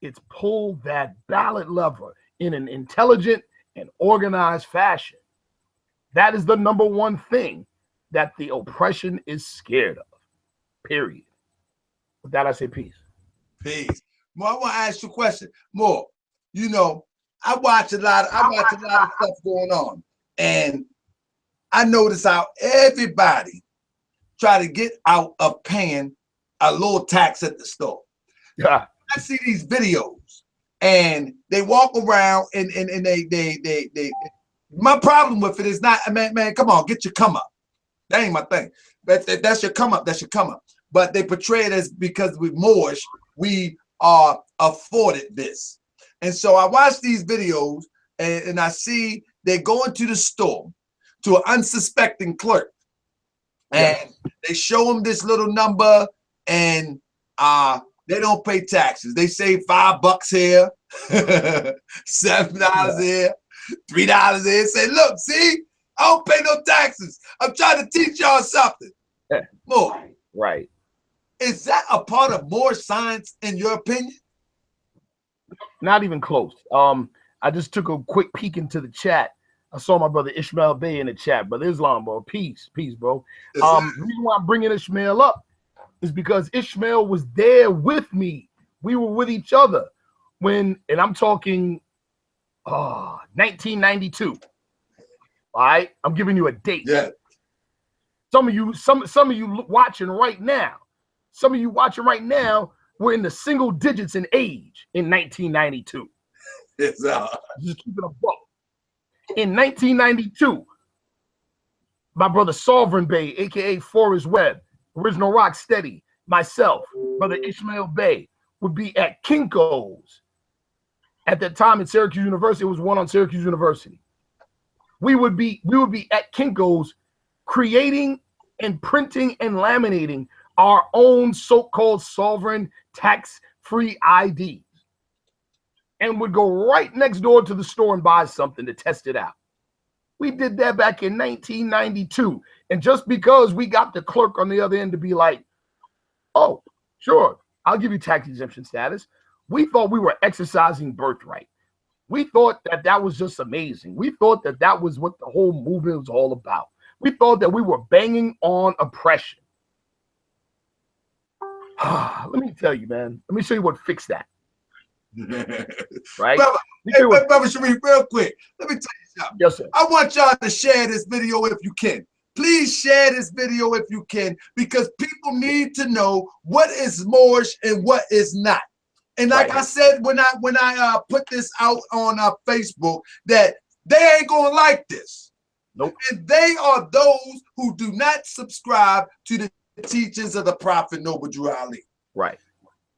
It's pull that ballot lever in an intelligent and organized fashion. That is the number one thing that the oppression is scared of, period. With that, I say peace. Peace. More, I want to ask you a question. More, you know, I watch a lot of stuff going on, and I notice how everybody try to get out of paying a little tax at the store. Yeah. I see these videos and they walk around and they my problem with it is not, man, come on, get your come up. That ain't my thing. But that's your come up, that's your come up. But they portray it as because we're Moorish, we are afforded this. And so I watch these videos and I see they go into the store to an unsuspecting clerk. And they show them this little number and they don't pay taxes. They save $5 here, $7 here, $3 here. Say, look, see, I don't pay no taxes. I'm trying to teach y'all something. More. Right. Is that a part of more science in your opinion? Not even close. I just took a quick peek into the chat. I saw my brother Ishmael Bey in the chat. Brother Islam, bro. Peace, bro. The reason why I'm bringing Ishmael up is because Ishmael was there with me. We were with each other when, and I'm talking 1992. All right, I'm giving you a date. Yeah. Some of you watching right now. Some of you watching right now were in the single digits in age in 1992. It's just keeping a buck. In 1992, my brother Sovereign Bey, aka Forrest Webb, Original Rock Steady, myself, brother Ishmael Bey, would be at Kinko's. At that time at Syracuse University, it was one on Syracuse University. We would be at Kinko's creating and printing and laminating our own so-called sovereign tax-free IDs. And would go right next door to the store and buy something to test it out. We did that back in 1992. And just because we got the clerk on the other end to be like, oh, sure, I'll give you tax exemption status, we thought we were exercising birthright. We thought that that was just amazing. We thought that that was what the whole movement was all about. We thought that we were banging on oppression. Let me tell you, man. Let me show you what fixed that. Right? Brother Sharif, real quick, let me tell you something. Yes, sir. I want y'all to share this video if you can. Please share this video if you can, because people need to know what is Moorish and what is not. And like I said when I put this out on Facebook, that they ain't gonna like this. Nope. And they are those who do not subscribe to the teachings of the Prophet Noble Drew Ali. Right.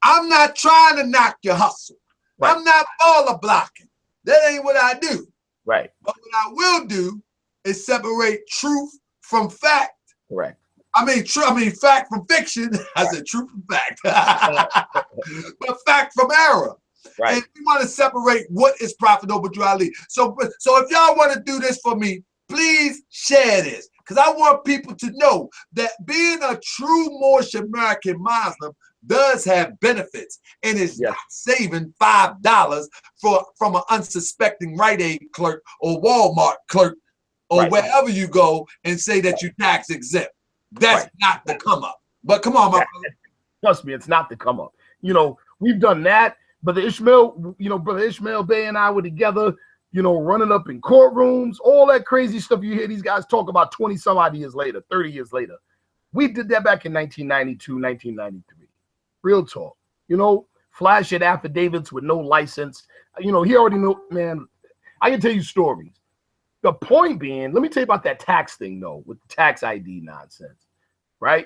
I'm not trying to knock your hustle. Right. I'm not baller blocking. That ain't what I do. Right. But what I will do is separate truth from fact. Correct. I mean fact from fiction. I said truth from fact. But fact from error. Right. And we want to separate what is Prophet Noble Drew Ali. So if y'all want to do this for me, please share this. Because I want people to know that being a true Moorish American Muslim does have benefits, and it's not saving $5 from an unsuspecting Rite Aid clerk or Walmart clerk or wherever you go and say that you're tax exempt. That's not the come up. But come on, my brother. Trust me, it's not the come up. You know, we've done that. Brother Ishmael, Brother Ishmael Bey and I were together, running up in courtrooms, all that crazy stuff you hear these guys talk about 20 some odd years later, 30 years later. We did that back in 1992, 1993. Real talk. Flashing affidavits with no license. He already know, man. I can tell you stories. The point being, let me tell you about that tax thing, though, with the tax ID nonsense, right?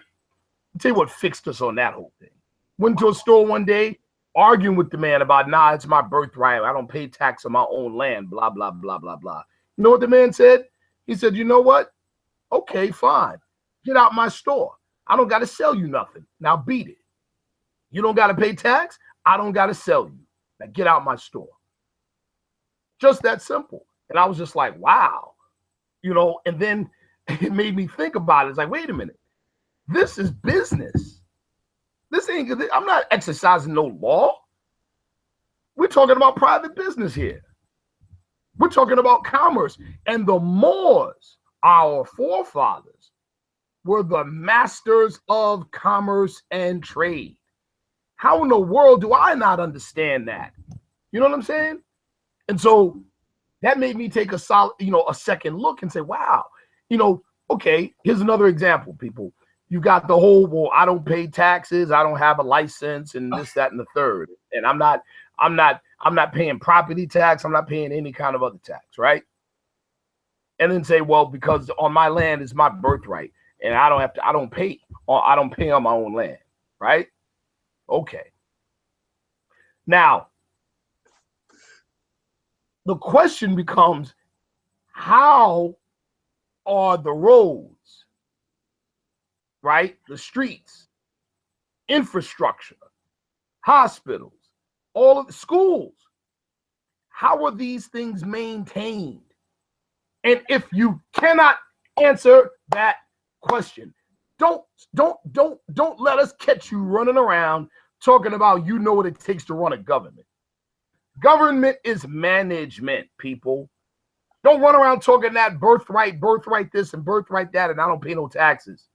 I'll tell you what fixed us on that whole thing. Went to a store one day, arguing with the man about, nah, it's my birthright. I don't pay tax on my own land, blah, blah, blah, blah, blah. You know what the man said? He said, you know what? Okay, fine. Get out my store. I don't got to sell you nothing. Now beat it. You don't got to pay tax. I don't got to sell you. Now get out my store. Just that simple. And I was just like, wow. And then it made me think about it. It's like, wait a minute. This is business. I'm not exercising no law. We're talking about private business here. We're talking about commerce. And the Moors, our forefathers, were the masters of commerce and trade. How in the world do I not understand that? You know what I'm saying? And so that made me take a second look and say, wow, okay, here's another example, people. You got the whole, well, I don't pay taxes, I don't have a license, and this, that, and the third. And I'm not paying property tax, I'm not paying any kind of other tax, right? And then say, well, because on my land is my birthright, and I don't pay on my own land, right? Okay. Now, the question becomes, how are the roads, right? The streets, infrastructure, hospitals, all of the schools, how are these things maintained? And if you cannot answer that question, don't let us catch you running around talking about what it takes to run a government. Government is management, people. Don't run around talking that birthright this and birthright that, and I don't pay no taxes.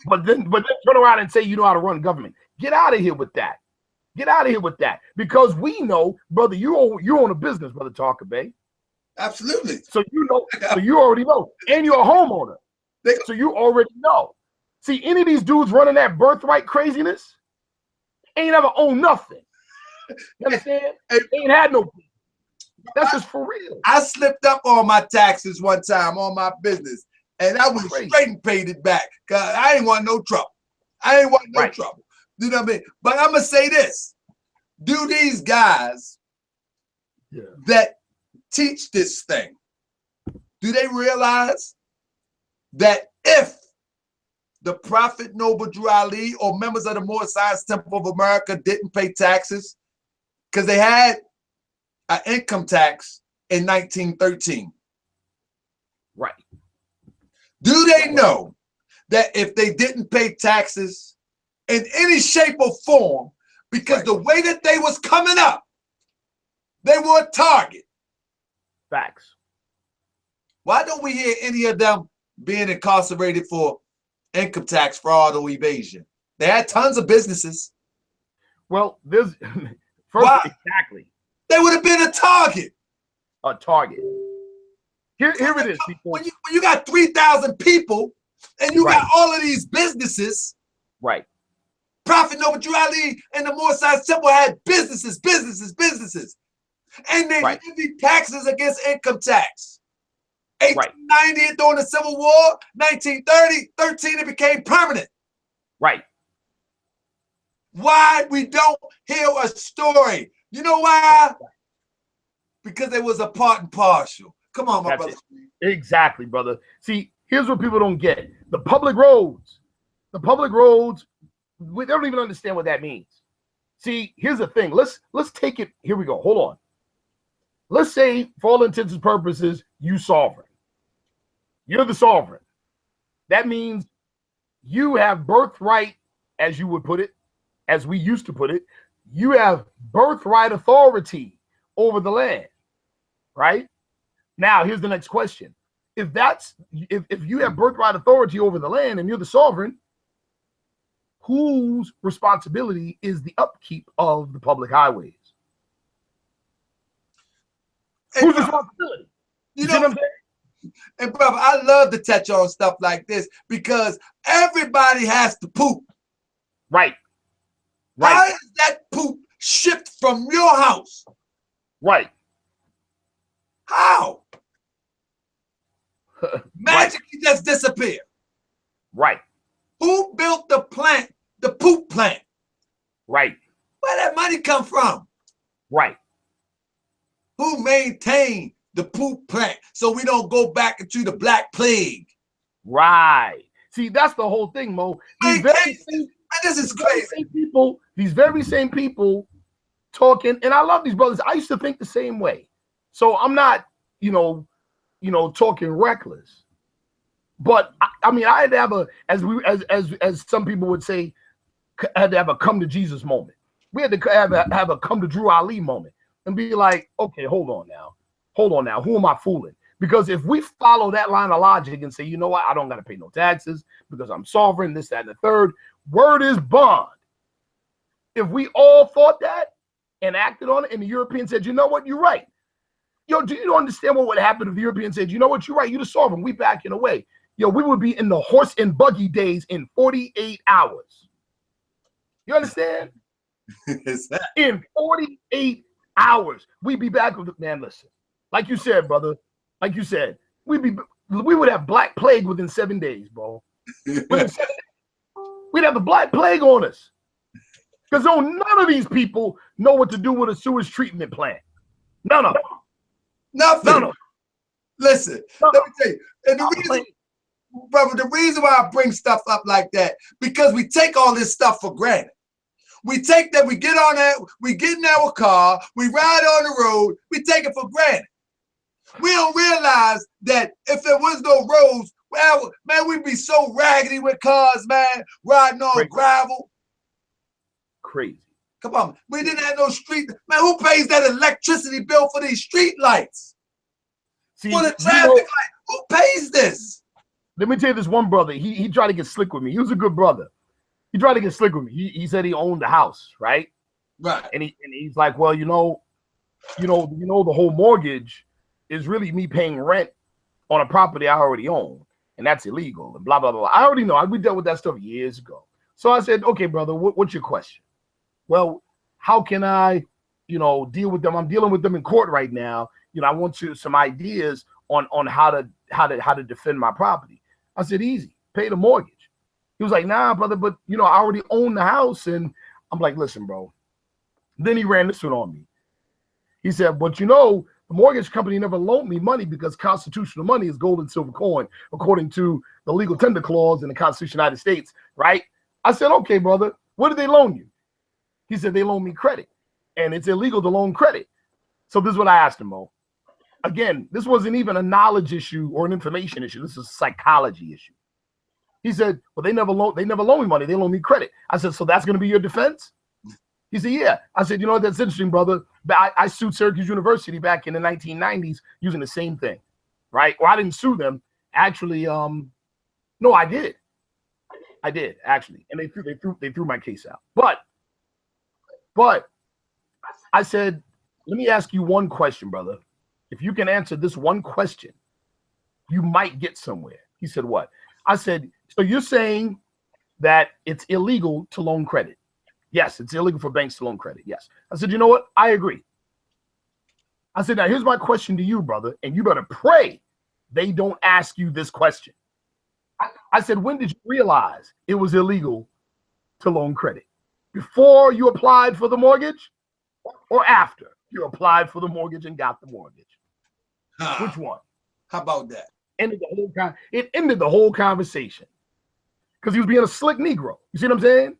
But then turn around and say you know how to run government. Get out of here with that. Get out of here with that. Because we know, brother, you own a business, Brother Talker Bay. Absolutely. So you already know. And you're a homeowner. So you already know. See, any of these dudes running that birthright craziness ain't ever owned nothing. You understand? They ain't had no. That's just for real. I slipped up on my taxes one time on my business, and I went straight and paid it back because I ain't want no trouble. Trouble. You know what I mean? But I'm gonna say this: do these guys that teach this thing, do they realize that if the Prophet Noble Drew Ali or members of the Moorish Temple of America didn't pay taxes because they had an income tax in 1913? Right. Do they know that if they didn't pay taxes in any shape or form, because the way that they was coming up, they were a target? Facts. Why don't we hear any of them being incarcerated for income tax fraud or evasion? They had tons of businesses. Well, there's exactly. They would have been a target. A target. Here it is, people. When you got 3,000 people and you got all of these businesses. Right. Prophet Noble Drew Ali and the Moorish Temple had businesses. And they levied taxes against income tax. 1890 during the Civil War, 1930, 13 it became permanent. Right. Why we don't hear a story? You know why? Because it was a part and partial. Come on, my brother. Exactly, brother. See, here's what people don't get. The public roads, they don't even understand what that means. See, here's the thing. Let's take it. Here we go. Hold on. Let's say, for all intents and purposes, you sovereign. You're the sovereign. That means you have birthright, as you would put it, as we used to put it. You have birthright authority over the land, right? Now, here's the next question. If you have birthright authority over the land and you're the sovereign, whose responsibility is the upkeep of the public highways? Whose responsibility? You see know what I'm saying? And brother, I love to touch on stuff like this because everybody has to poop. Right. How is that poop shipped from your house? Right. How? Magically just disappear. Right. Who built the plant, the poop plant? Right. Where that money come from? Right. Who maintained the poop plant so we don't go back into the Black Plague? Right. See, that's the whole thing, Mo. These this is crazy. These very same people talking, and I love these brothers. I used to think the same way. So I'm not, talking reckless. But I mean, I had to have as some people would say, I had to have a come to Jesus moment. We had to have a come to Drew Ali moment and be like, okay, hold on now. Who am I fooling? Because if we follow that line of logic and say, you know what, I don't got to pay no taxes because I'm sovereign, this, that, and the third, word is bond. If we all thought that and acted on it, and the European said, you know what, you're right. Yo, do you understand what would happen if the European said, you know what, you're right, you're the sovereign, we backing away. Yo, we would be in the horse and buggy days in 48 hours. You understand? In 48 hours, we'd be back with, man, listen. Like you said, brother, we would have Black Plague within 7 days, bro. Within 7 days, we'd have the Black Plague on us. Because none of these people know what to do with a sewage treatment plant. None of them. Nothing. Listen, let me tell you. And the reason why I bring stuff up like that, because we take all this stuff for granted. We take that, we get in our car, we ride on the road, we take it for granted. We don't realize that if there was no roads, well, man, we'd be so raggedy with cars, man, riding on gravel. Crazy. Come on, we didn't have no street. Man, who pays that electricity bill for these street lights? For the traffic light, who pays this? Let me tell you this one brother. He tried to get slick with me. He was a good brother. He tried to get slick with me. He said he owned the house, right? Right. And he's like, well, the whole mortgage is really me paying rent on a property I already own, and that's illegal, and blah, blah, blah. I already know. We dealt with that stuff years ago. So I said, okay, brother, what's your question? Well, how can I, deal with them? I'm dealing with them in court right now. I want some ideas on how to defend my property. I said, easy, pay the mortgage. He was like, nah, brother, but I already own the house. And I'm like, listen, bro. Then he ran this one on me. He said, but the mortgage company never loaned me money because constitutional money is gold and silver coin, according to the legal tender clause in the Constitution of the United States, right? I said, okay, brother, what did they loan you? He said, they loaned me credit, and it's illegal to loan credit. So this is what I asked him, Mo. Again, this wasn't even a knowledge issue or an information issue. This is a psychology issue. He said, well, they never loaned me money. They loaned me credit. I said, so that's going to be your defense? He said, yeah. I said, you know what? That's interesting, brother. I sued Syracuse University back in the 1990s using the same thing, right? Well, I didn't sue them. Actually, no, I did. I did, actually. And they threw my case out. But I said, let me ask you one question, brother. If you can answer this one question, you might get somewhere. He said, what? I said, so you're saying that it's illegal to loan credit? Yes, it's illegal for banks to loan credit. Yes. I said, you know what? I agree. I said, now here's my question to you, brother, and you better pray they don't ask you this question. I said, when did you realize it was illegal to loan credit? Before you applied for the mortgage or after you applied for the mortgage and got the mortgage? Which one? How about that? It ended the whole conversation because he was being a slick Negro. You see what I'm saying?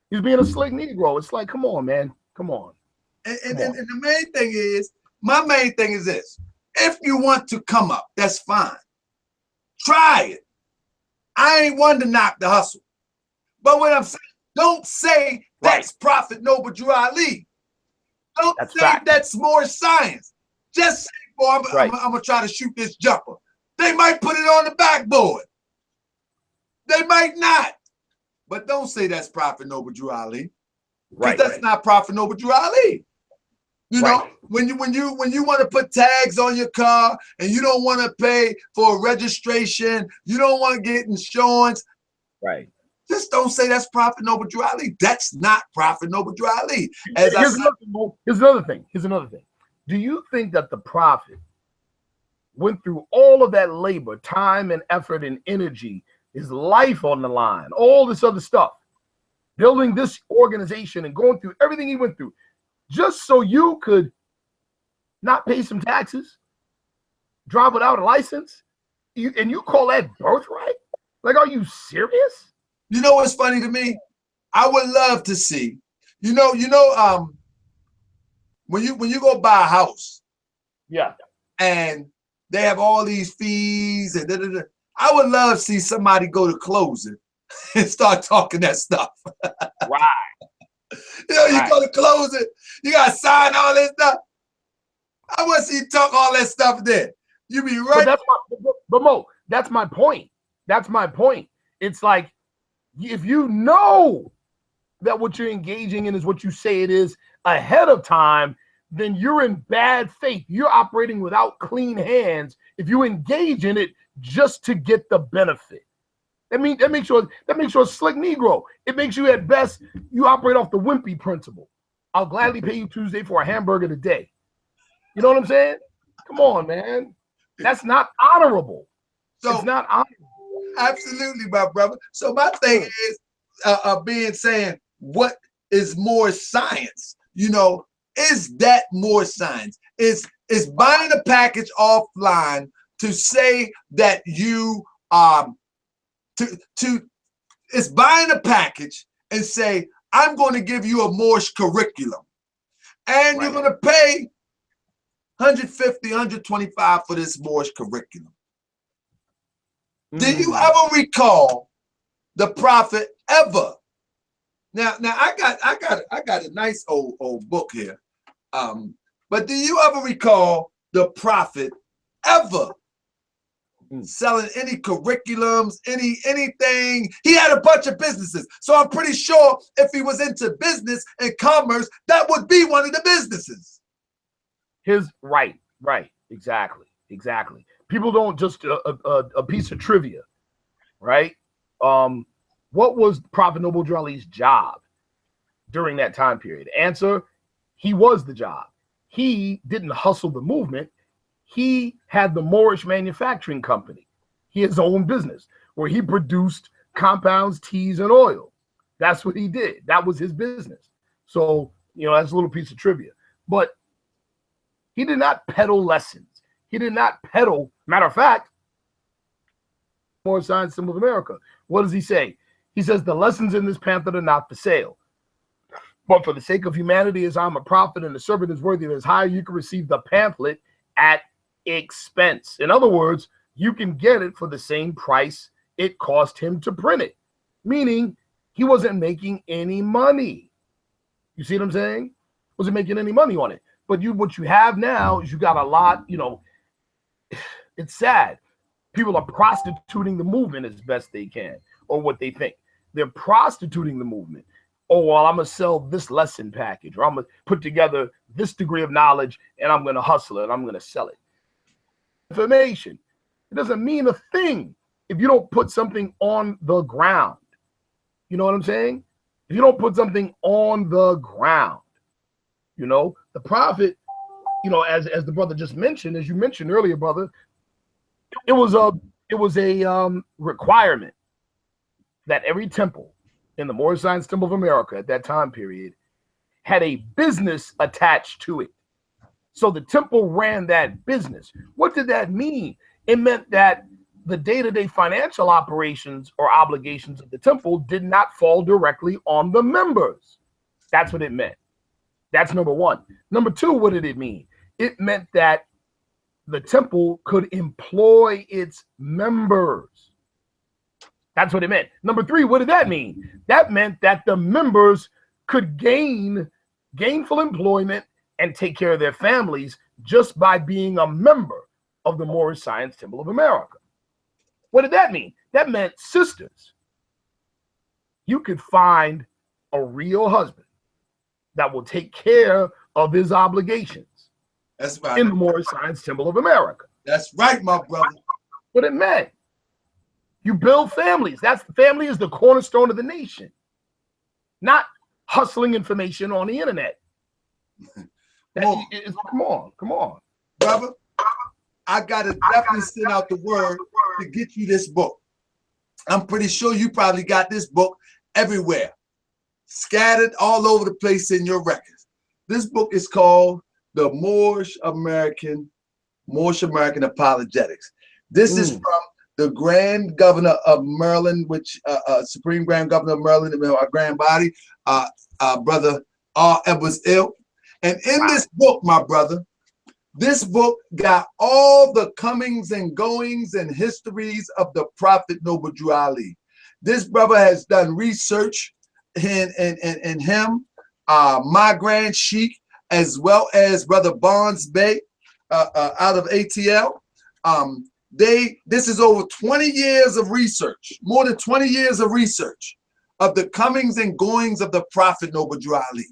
He was being a slick Negro. It's like, come on, man. Come on. And the main thing is, my main thing is this. If you want to come up, that's fine. Try it. I ain't one to knock the hustle. But what I'm saying, don't say that's Prophet Noble Drew Ali. Don't say that's more science. Just say, boy, I'm going to try to shoot this jumper. They might put it on the backboard. They might not. But don't say that's Prophet Noble Drew Ali. Because Right. that's not Prophet Noble Drew Ali. You know, when you want to put tags on your car and you don't want to pay for registration, you don't want to get insurance. Right. Just don't say that's Prophet Noble Drew Ali. That's not Prophet Noble Drew Ali. Here's another thing. Do you think that the Prophet went through all of that labor, time and effort and energy, his life on the line, all this other stuff, building this organization and going through everything he went through, just so you could not pay some taxes, drive without a license, and you call that birthright? Like, are you serious? You know what's funny to me? I would love to see, when you go buy a house, yeah, and they have all these fees and I would love to see somebody go to close it and start talking that stuff. Right. You go to close it, you gotta sign all this stuff. I want to see you talk all that stuff there. You be right. But Mo, that's my point. That's my point. It's like, if you know that what you're engaging in is what you say it is ahead of time, then you're in bad faith. You're operating without clean hands if you engage in it just to get the benefit. That makes you a slick Negro. It makes you, at best, you operate off the wimpy principle. I'll gladly pay you Tuesday for a hamburger today. You know what I'm saying? Come on, man. That's not honorable. So, it's not honorable. Absolutely, my brother. So my thing is saying, what is more science? Is that more science? Is buying a package offline to say that you it's buying a package and say, I'm going to give you a Moorish curriculum, and you're going to pay $150, $125 for this Moorish curriculum. Do you ever recall the Prophet ever? Now I got a nice old book here. But do you ever recall the Prophet ever selling any curriculums, anything? He had a bunch of businesses. So I'm pretty sure if he was into business and commerce, that would be one of the businesses. Right, exactly. People don't just a piece of trivia, right? What was Prophet Noble Drew Ali's job during that time period? Answer: he was the job. He didn't hustle the movement. He had the Moorish Manufacturing Company, his own business, where he produced compounds, teas, and oil. That's what he did. That was his business. So, that's a little piece of trivia. But he did not peddle lessons. He did not peddle. Matter of fact, Moorish Science Symbol of America. What does he say? He says, the lessons in this pamphlet are not for sale. But for the sake of humanity, as I'm a prophet and the servant is worthy of his hire, you can receive the pamphlet at expense. In other words, you can get it for the same price it cost him to print it. Meaning, he wasn't making any money. You see what I'm saying? Wasn't making any money on it. But what you have now is you got a lot, it's sad. People are prostituting the movement as best they can, or what they think. They're prostituting the movement. Oh, well, I'm going to sell this lesson package, or I'm going to put together this degree of knowledge, and I'm going to hustle it. I'm going to sell it. Information. It doesn't mean a thing if you don't put something on the ground. You know what I'm saying? If you don't put something on the ground, the Prophet, as the brother just mentioned, as you mentioned earlier, brother, it was a requirement that every temple in the Moorish Science Temple of America at that time period had a business attached to it. So the temple ran that business. What did that mean? It meant that the day-to-day financial operations or obligations of the temple did not fall directly on the members. That's what it meant. That's number one. Number two, what did it mean? It meant that the temple could employ its members. That's what it meant. Number three, what did that mean? That meant that the members could gain gainful employment and take care of their families just by being a member of the Moorish Science Temple of America. What did that mean? That meant sisters, you could find a real husband that will take care of his obligations. That's right. In the Moorish Science Temple of America. That's right, my brother. What it meant. You build families. Family is the cornerstone of the nation. Not hustling information on the internet. Come on. Brother, I gotta definitely send out the word to get you this book. I'm pretty sure you probably got this book everywhere, scattered all over the place in your records. This book is called The Moorish American Apologetics. This is from the Grand Governor of Maryland, which Supreme Grand Governor of Maryland, our grand body, Brother R. Edwards Ill. And in this book, my brother, this book got all the comings and goings and histories of the Prophet Noble Drew Ali. This brother has done research in him, my Grand Sheik, as well as Brother Barnes Bey out of ATL. This is over 20 years of research, more than 20 years of research of the comings and goings of the Prophet Noble Drew Ali.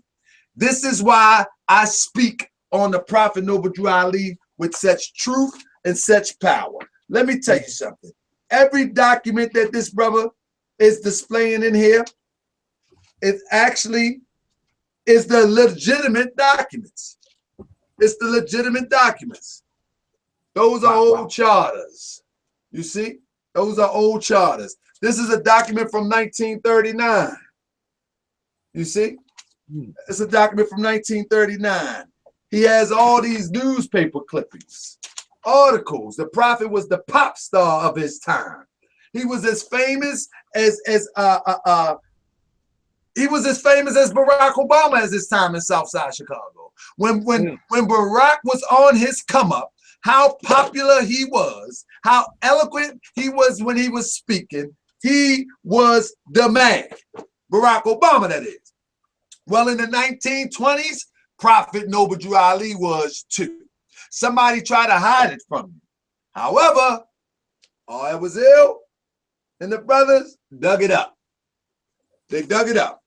This is why I speak on the Prophet Noble Drew Ali with such truth and such power. Let me tell you something. Every document that this brother is displaying in here, it actually is the legitimate documents. It's the legitimate documents. Those are old charters. You see? Those are old charters. This is a document from 1939. You see? It's a document from 1939. He has all these newspaper clippings, articles. The Prophet was the pop star of his time. He was as famous as Barack Obama as his time in Southside Chicago. When Barack was on his come up, how popular he was, how eloquent he was when he was speaking, he was the man. Barack Obama, that is. Well, in the 1920s, Prophet Noble Drew Ali was too. Somebody tried to hide it from you. However, all it was ill, and the brothers dug it up. They dug it up.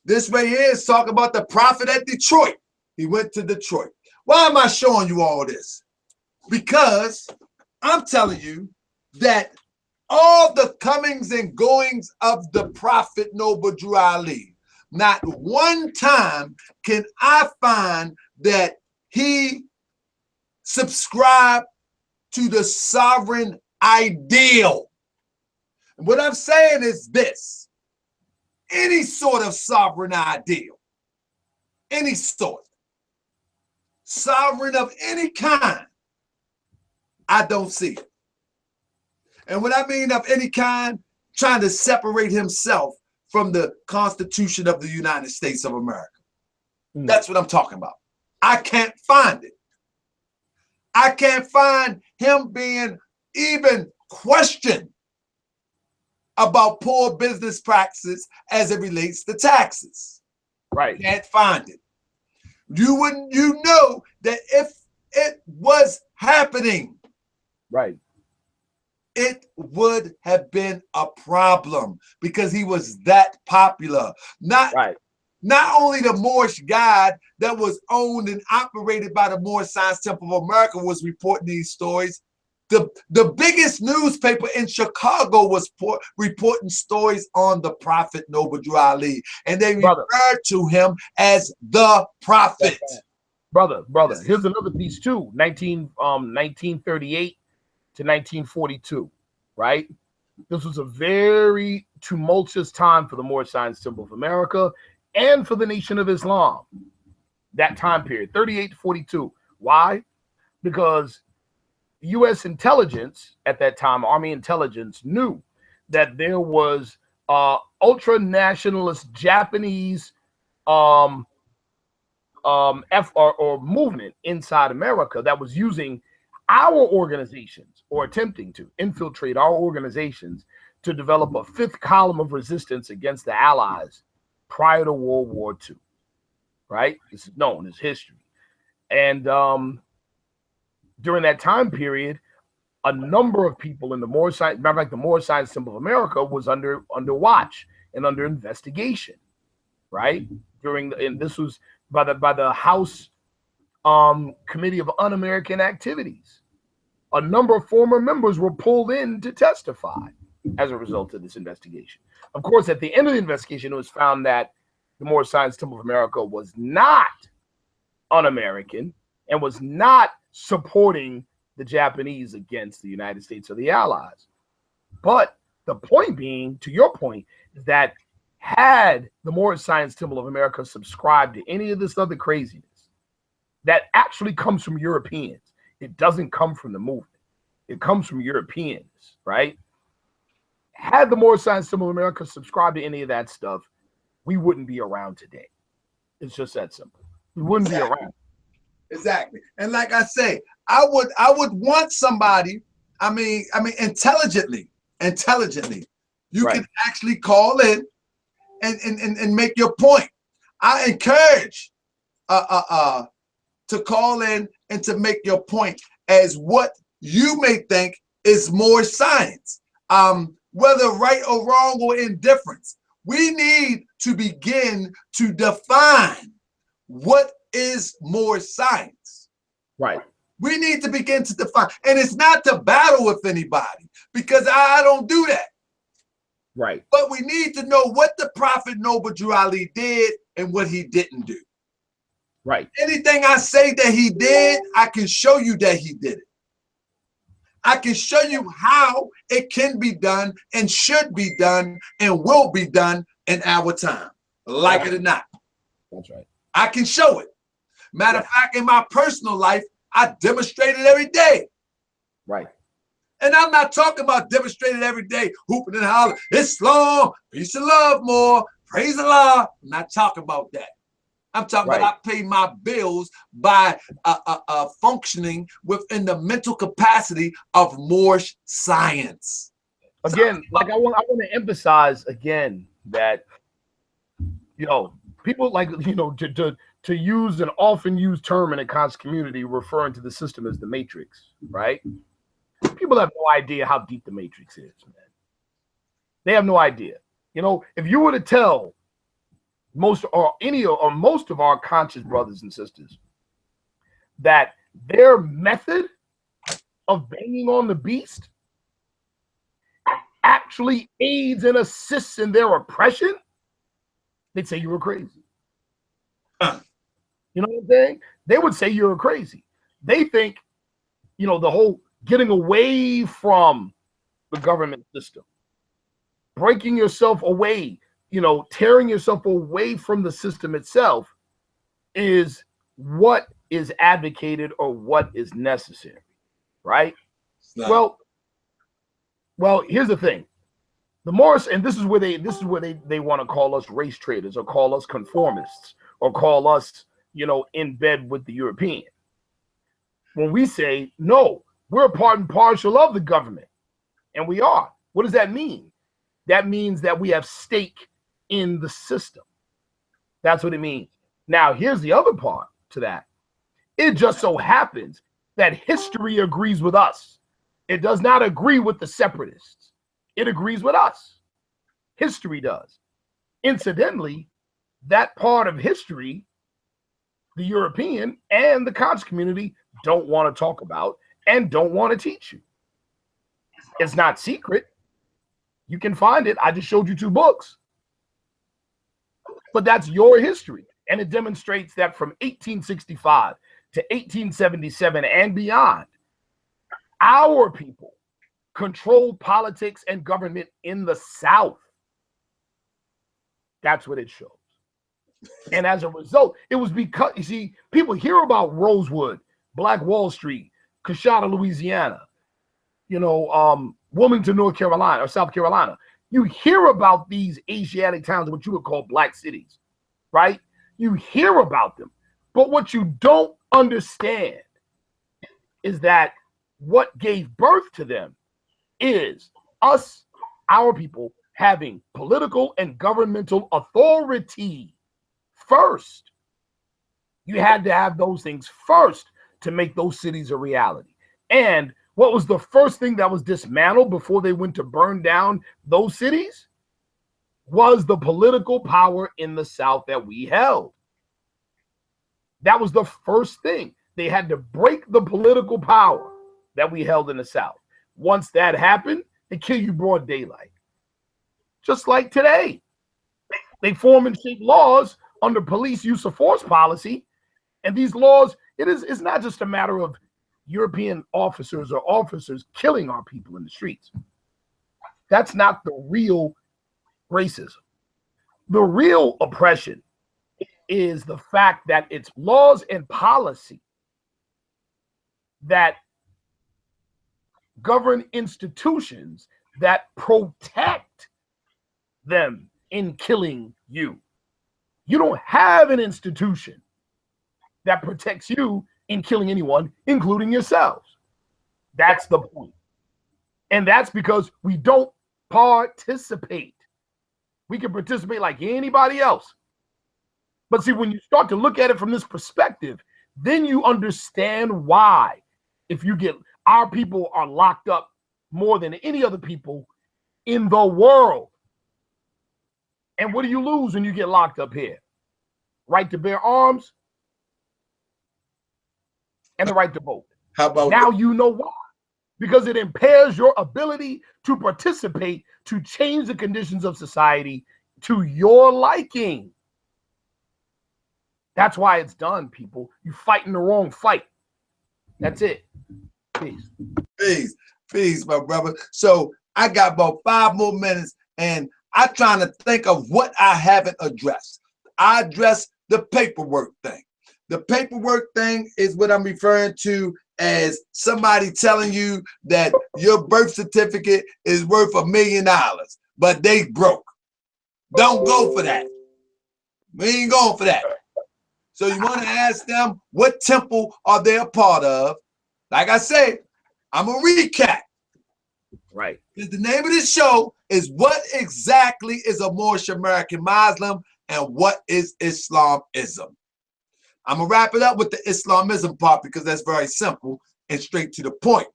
This right here is talking about the prophet at Detroit. He went to Detroit. Why am I showing you all this? Because I'm telling you that all the comings and goings of the Prophet Noble Drew Ali, not one time can I find that he subscribed to the sovereign ideal. What I'm saying is this: any sort of sovereign ideal, any sort, sovereign of any kind, I don't see it. And what I mean of any kind, trying to separate himself from the Constitution of the United States of America. That's what I'm talking about. I can't find it. I can't find him being even questioned about poor business practices as it relates to taxes. Right. Can't find it. You know that if it was happening, right, it would have been a problem because he was that popular. Not only the Moorish God that was owned and operated by the Moorish Science Temple of America was reporting these stories. The biggest newspaper in Chicago was reporting stories on the Prophet Noble Drew Ali, and they referred to him as the Prophet. Brother, here's another piece too. 1938 to 1942, right? This was a very tumultuous time for the Moorish Science Temple of America and for the Nation of Islam. That time period, 38 to 42. Why? Because U.S. intelligence at that time, Army intelligence, knew that there was ultra-nationalist Japanese movement inside America that was using our organizations, or attempting to infiltrate our organizations, to develop a fifth column of resistance against the Allies prior to World War II. Right? This is known as history. And during that time period, a number of people in the Moorish Science, matter of fact, the Moorish Science Temple of America was under watch. and under investigation, right? And this was by the House Committee of Un-American Activities. A number of former members were pulled in to testify as a result of this investigation. Of course, at the end of the investigation, it was found that the Moorish Science Temple of America was not un-American and was not supporting the Japanese against the United States or the Allies. But the point being, to your point, is that had the Moorish Science Temple of America subscribed to any of this other craziness that actually comes from Europeans, it doesn't come from the movement. It comes from Europeans, right? Had the Moorish Science Temple of America subscribed to any of that stuff, we wouldn't be around today. It's just that simple. We wouldn't be around. Exactly. And like I say, I would want somebody, I mean, intelligently, you can actually call in and make your point. I encourage to call in and to make your point as what you may think is more science, whether right or wrong or indifference. We need to begin to define what is more science. Right. We need to begin to define, and it's not to battle with anybody, because I don't do that. Right. But we need to know what the Prophet Noble Drew Ali did and what he didn't do. Right. Anything I say that he did, I can show you that he did it. I can show you how it can be done and should be done and will be done in our time, like it or not. That's right. I can show it. Matter of fact, in my personal life, I demonstrate it every day. Right. And I'm not talking about demonstrating every day, hooping and hollering, Islam, peace and love more, praise Allah. I'm not talking about that. I'm talking about I pay my bills by functioning within the mental capacity of Moorish science. Again, like I want to emphasize again that, you know, people like, you know, to use an often used term in a conscious community referring to the system as the matrix, right? People have no idea how deep the matrix is, man. They have no idea. You know, if you were to tell most of our conscious brothers and sisters that their method of banging on the beast actually aids and assists in their oppression, they'd say you were crazy. You know what I'm saying? They would say you're crazy. They think, you know, the whole getting away from the government system, breaking yourself away, you know, tearing yourself away from the system itself is what is advocated or what is necessary, right? Well, here's the thing. The Moorish, and this is where they want to call us race traders or call us conformists or call us, you know, in bed with the European. When we say, no, we're a part and parcel of the government, and we are. What does that mean? That means that we have stake in the system. That's what it means. Now, here's the other part to that. It just so happens that history agrees with us. It does not agree with the separatists. It agrees with us. History does. Incidentally, that part of history, the European and the conscious community don't want to talk about and don't want to teach you. It's not secret. You can find it. I just showed you 2 books. But that's your history. And it demonstrates that from 1865 to 1877 and beyond, our people controlled politics and government in the South. That's what it shows. And as a result, it was because, you see, people hear about Rosewood, Black Wall Street, Coshada, Louisiana, you know, Wilmington, North Carolina, or South Carolina. You hear about these Asiatic towns, what you would call black cities, right? You hear about them. But what you don't understand is that what gave birth to them is us, our people, having political and governmental authority first. You had to have those things first to make those cities a reality. And what was the first thing that was dismantled before they went to burn down those cities? was the political power in the South that we held. That was the first thing. They had to break the political power that we held in the South. Once that happened, they kill you broad daylight. Just like today. They form and shape laws under police use of force policy. And these laws, it's not just a matter of European officers or officers killing our people in the streets. That's not the real racism. The real oppression is the fact that it's laws and policy that govern institutions that protect them in killing you. You don't have an institution that protects you in killing anyone, including yourselves. That's the point. And that's because we don't participate. We can participate like anybody else. But see, when you start to look at it from this perspective, then you understand why, if you get, our people are locked up more than any other people in the world. And what do you lose when you get locked up here? Right to bear arms and the right to vote. How about now? You know why? Because it impairs your ability to participate, to change the conditions of society to your liking. That's why it's done, people. You fighting the wrong fight. That's it. Peace. Peace, my brother. So I got about 5 more minutes, and I'm trying to think of what I haven't addressed. I addressed the paperwork thing. The paperwork thing is what I'm referring to as somebody telling you that your birth certificate is worth $1 million, but they broke. Don't go for that. We ain't going for that. So you want to ask them what temple are they a part of? Like I said, I'm a recap. Right. The name of this show is what exactly is a Moorish American Muslim and what is Islamism. I'm going to wrap it up with the Islamism part because that's very simple and straight to the point.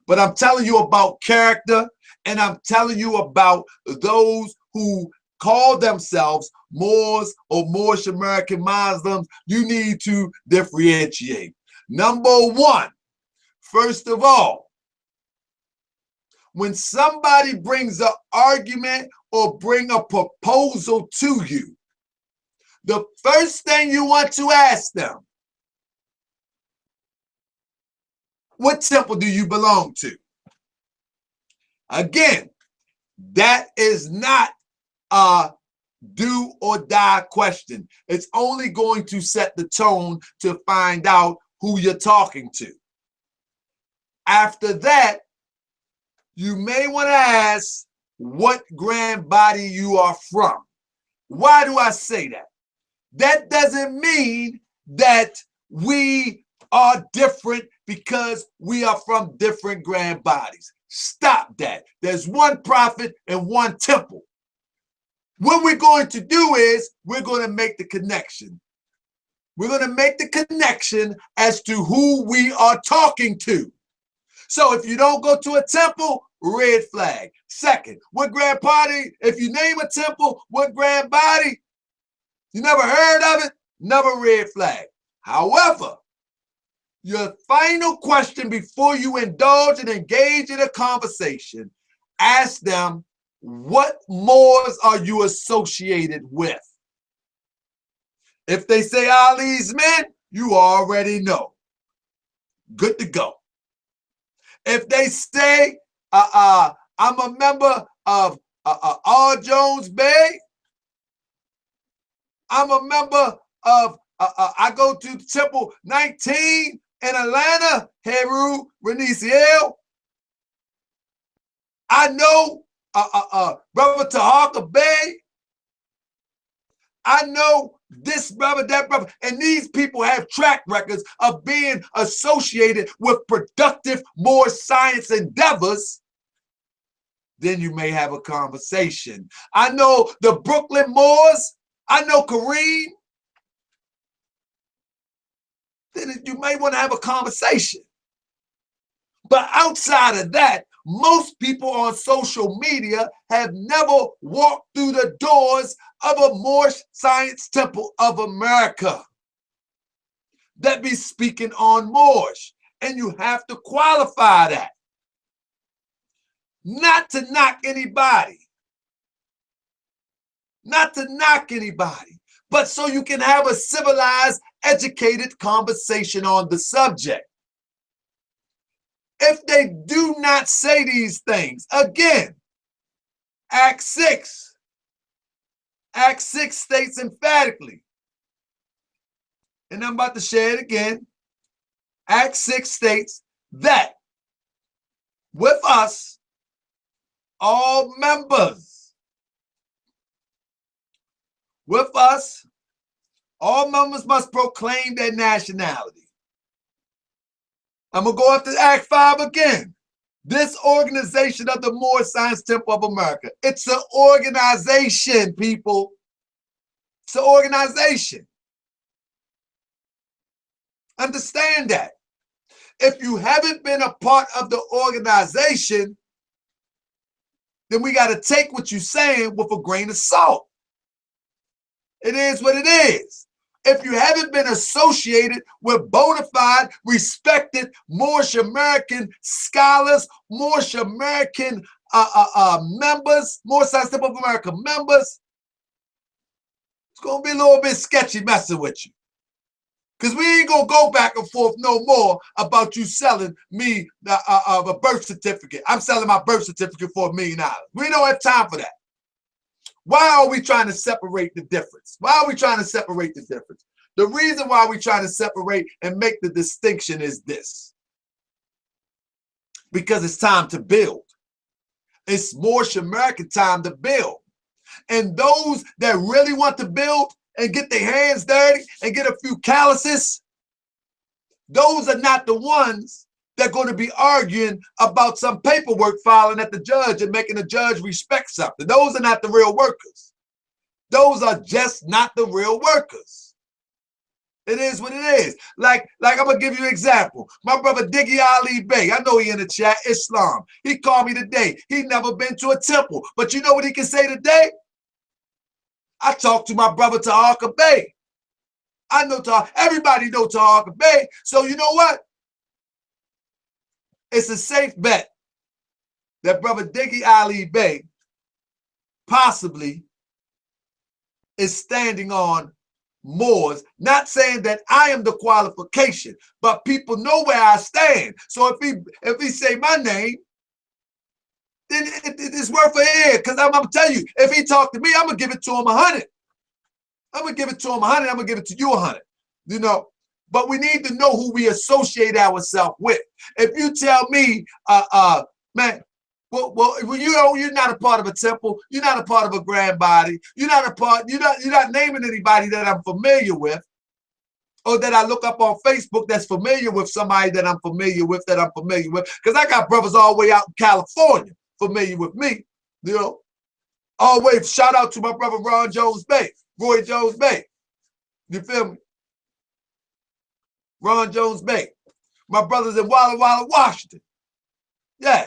But I'm telling you about character, and I'm telling you about those who call themselves Moors or Moorish American Muslims. You need to differentiate. Number one, first of all, when somebody brings an argument or bring a proposal to you, the first thing you want to ask them, what temple do you belong to? Again, that is not a do or die question. It's only going to set the tone to find out who you're talking to. After that, you may want to ask what grand body you are from. Why do I say that? That doesn't mean that we are different because we are from different grand bodies. Stop that. There's one prophet and one temple. What we're going to do is we're going to make the connection. We're going to make the connection as to who we are talking to. So if you don't go to a temple, red flag. Second, what grand body? If you name a temple, what grand body? You never heard of it? Never red flag. However, your final question before you indulge and engage in a conversation, ask them, what Moors are you associated with? If they say Ali's men, you already know. Good to go. If they say, I'm a member of R. Jones Bey, I'm a member of, I go to Temple 19 in Atlanta, Heru Reniciel. I know Brother Tahaka Bey. I know this brother, that brother, and these people have track records of being associated with productive, more science endeavors. Then you may have a conversation. I know the Brooklyn Moors. I know Kareem. Then you may want to have a conversation. But outside of that, most people on social media have never walked through the doors of a Moorish Science Temple of America that be speaking on Moorish. And you have to qualify that. Not to knock anybody. Not to knock anybody, but so you can have a civilized, educated conversation on the subject. If they do not say these things, again, Act 6 states emphatically, and I'm about to share it again. Act 6 states that with us, all members, with us, all members must proclaim their nationality. I'm going to go up to Act 5 again. This organization of the Moorish Science Temple of America, it's an organization, people. It's an organization. Understand that. If you haven't been a part of the organization, then we got to take what you're saying with a grain of salt. It is what it is. If you haven't been associated with bona fide, respected Moorish American scholars, Moorish American members, Moorish Science Temple of America members, it's going to be a little bit sketchy messing with you. Because we ain't going to go back and forth no more about you selling me a birth certificate. I'm selling my birth certificate for $1 million. We don't have time for that. Why are we trying to separate the difference? Why are we trying to separate the difference? The reason why we're trying to separate and make the distinction is this. Because it's time to build. It's Moorish American time to build. And those that really want to build and get their hands dirty and get a few calluses, those are not the ones that are going to be arguing about some paperwork filing at the judge and making the judge respect something. Those are not the real workers. Those are just not the real workers. It is what it is. Like I'm going to give you an example. My brother Diggy Ali Bey, I know he in the chat, Islam. He called me today. He never been to a temple. But you know what he can say today? I talked to my brother Tahaka Bey. I know everybody know Tahaka Bey. So you know what? It's a safe bet that brother Diggy Ali Bey possibly is standing on Moors, not saying that I am the qualification, but people know where I stand. So if he say my name, then it's worth a ear. Because I'm gonna tell you, if he talk to me, I'm gonna give it to him 100. I'm gonna give it to him 100. I'm gonna give it to you 100. You know. But we need to know who we associate ourselves with. If you tell me, man, well, you're not a part of a temple, you're not a part of a grand body, you're not naming anybody that I'm familiar with, or that I look up on Facebook that's familiar with somebody that I'm familiar with, because I got brothers all the way out in California familiar with me, you know. Always shout out to my brother Roy Jones Bey. You feel me? Ron Jones Bey. My brothers in Walla Walla, Washington. Yeah.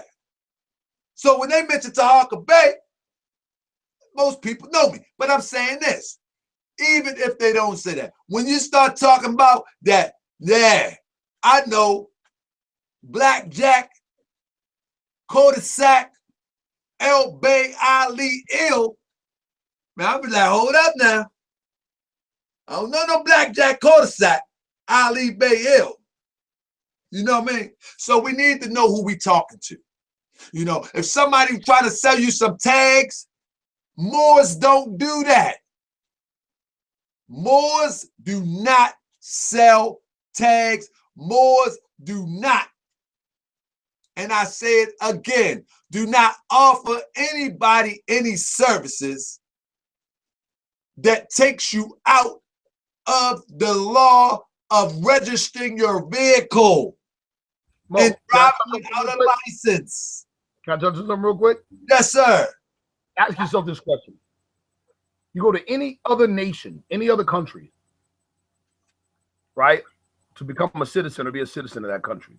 So when they mention Tahaka Bey, most people know me. But I'm saying this, even if they don't say that, when you start talking about that, yeah, I know Blackjack, Cul-de-sac, El Bey, Ali, Ill, man, I'll be like, hold up now. I don't know no Blackjack, Cul-de-sac, Ali Bey Ill. You know what I mean? So we need to know who we talking to. You know, if somebody trying to sell you some tags, Moors don't do that. Moors do not sell tags. Moors do not. And I say it again, do not offer anybody any services that takes you out of the law of registering your vehicle and driving without a license. Can I touch on something real quick? Yes, sir. Ask yourself this question. You go to any other nation, any other country, right, to become a citizen or be a citizen of that country,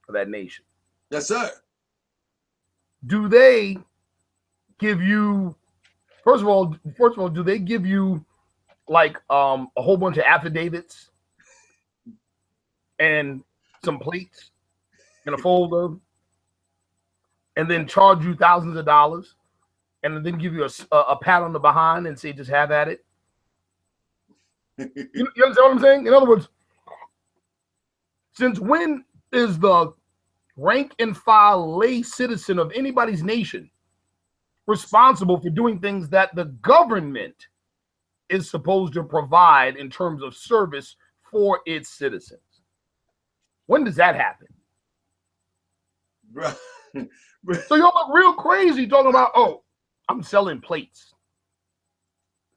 of that nation. Yes, sir. do they give you, first of all, do they give you like a whole bunch of affidavits and some plates in a folder, and then charge you thousands of dollars, and then give you a pat on the behind and say, just have at it? You understand what I'm saying? In other words, since when is the rank and file lay citizen of anybody's nation responsible for doing things that the government is supposed to provide in terms of service for its citizens? When does that happen? So you look real crazy talking about, oh, I'm selling plates.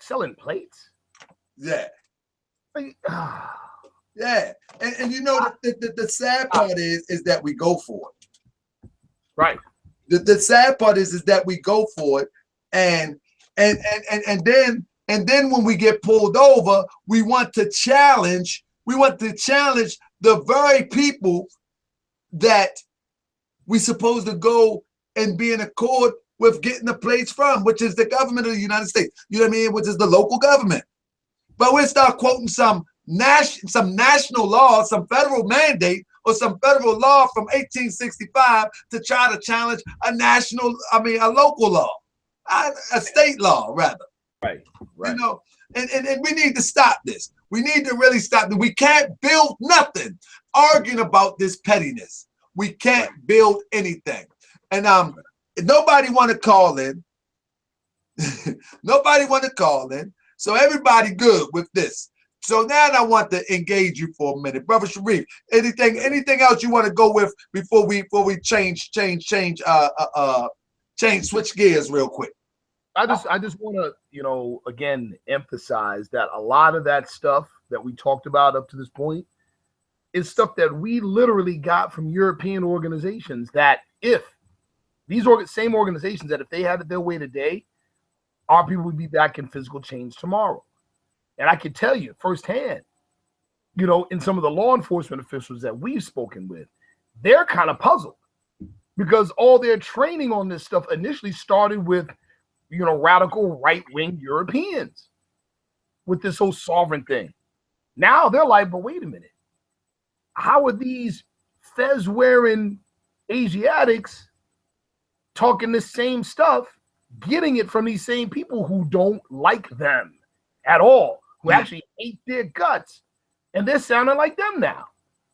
Selling plates? Yeah. Like, yeah. And you know, the sad part is that we go for it. Right. The sad part is that we go for it, and then when we get pulled over, we want to challenge the very people that we supposed to go and be in accord with getting the plates from, which is the government of the United States. You know what I mean? Which is the local government. But we'll start quoting some national law, some federal mandate, or some federal law from 1865 to try to challenge a local law, a state law rather. Right. You know, and we need to stop this. We need to really stop this. We can't build nothing arguing about this pettiness. We can't build anything. And nobody want to call in. Nobody want to call in. So everybody good with this. So now I want to engage you for a minute, Brother Sharif. Anything else you want to go with before we switch gears real quick? I just want to, you know, again, emphasize that a lot of that stuff that we talked about up to this point is stuff that we literally got from European organizations, that if these same organizations, that if they had it their way today, our people would be back in physical change tomorrow. And I can tell you firsthand, you know, in some of the law enforcement officials that we've spoken with, they're kind of puzzled because all their training on this stuff initially started with, you know, radical right-wing Europeans with this whole sovereign thing. Now they're like, but wait a minute. How are these fez-wearing Asiatics talking the same stuff, getting it from these same people who don't like them at all, who actually hate their guts, and they're sounding like them now?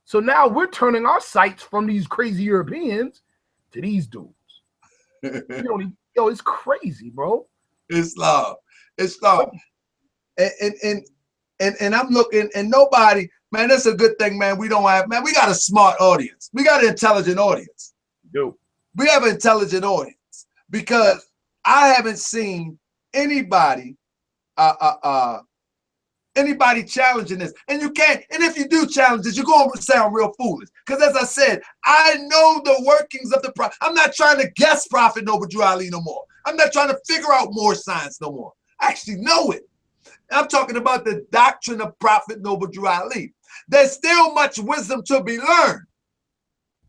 So now we're turning our sights from these crazy Europeans to these dudes. Yo, it's crazy, bro. Islam. And I'm looking, and nobody, man, that's a good thing, man. We got a smart audience. We got an intelligent audience. We have an intelligent audience because I haven't seen anybody challenging this. And you can't, and if you do challenge this, you're going to sound real foolish. Because as I said, I know the workings of the prophet. I'm not trying to guess Prophet Noble Drew Ali no more. I'm not trying to figure out more science no more. I actually know it. I'm talking about the doctrine of Prophet Noble Drew Ali. There's still much wisdom to be learned.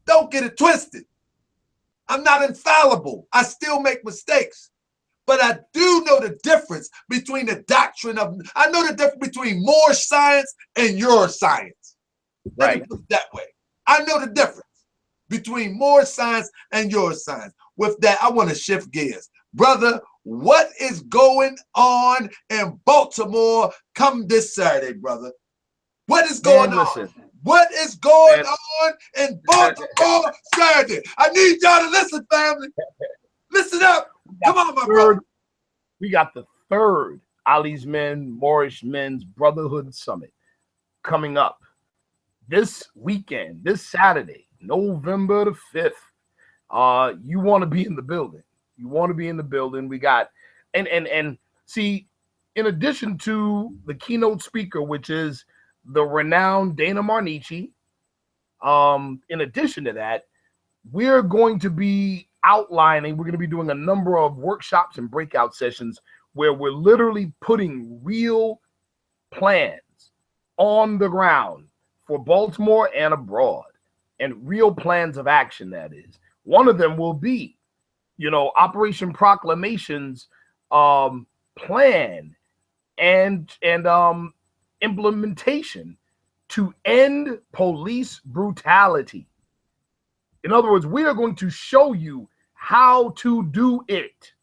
Don't get it twisted. I'm not infallible. I still make mistakes. But I do know the difference between the doctrine of, I know the difference between Moorish science and your science. Let me put it that way. I know the difference between Moorish science and your science. With that, I want to shift gears. Brother, what is going on in Baltimore come this Saturday, brother? What is going on? What is going on in Baltimore Saturday? I need y'all to listen, family. Listen up. Come on, my brother. We got the third Ali's Men, Moorish Men's Brotherhood Summit coming up this weekend, this Saturday, November the 5th. You want to be in the building. You want to be in the building. We got, and see, in addition to the keynote speaker, which is the renowned Dana Marnici, in addition to that, we're going to be outlining, we're going to be doing a number of workshops and breakout sessions where we're literally putting real plans on the ground for Baltimore and abroad, and real plans of action, that is. One of them will be, Operation Proclamation's plan and implementation to end police brutality. In other words, we are going to show you how to do it.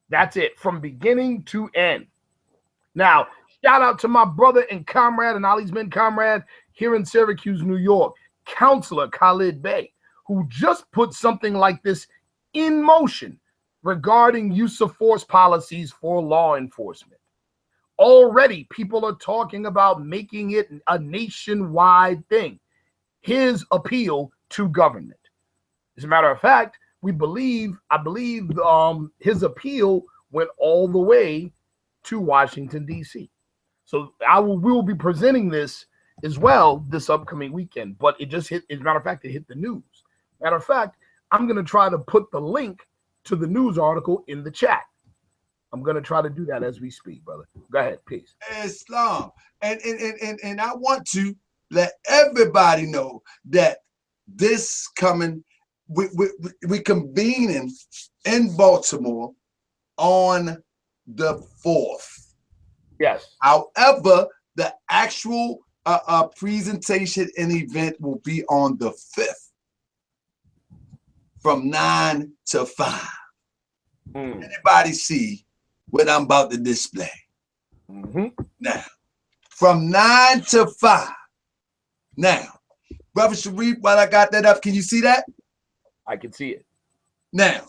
That's it, from beginning to end. Now, shout out to my brother and comrade and Ali's men comrade here in Syracuse, New York, Counselor Khalid Bey, who just put something like this in motion regarding use of force policies for law enforcement. Already, people are talking about making it a nationwide thing. His appeal to government. As a matter of fact, I believe his appeal went all the way to Washington, D.C. So we will be presenting this as well this upcoming weekend. But it just hit, as a matter of fact, it hit the news. Matter of fact, I'm going to try to put the link to the news article in the chat. I'm going to try to do that as we speak, brother. Go ahead, peace. Islam. And I want to let everybody know that this coming, we convening in Baltimore on the 4th. Yes. However, the actual presentation and event will be on the 5th from 9 to 5. Anybody see what I'm about to display? Now, from 9 to 5. Now, Brother Sharif, while I got that up, can you see that? I can see it. Now,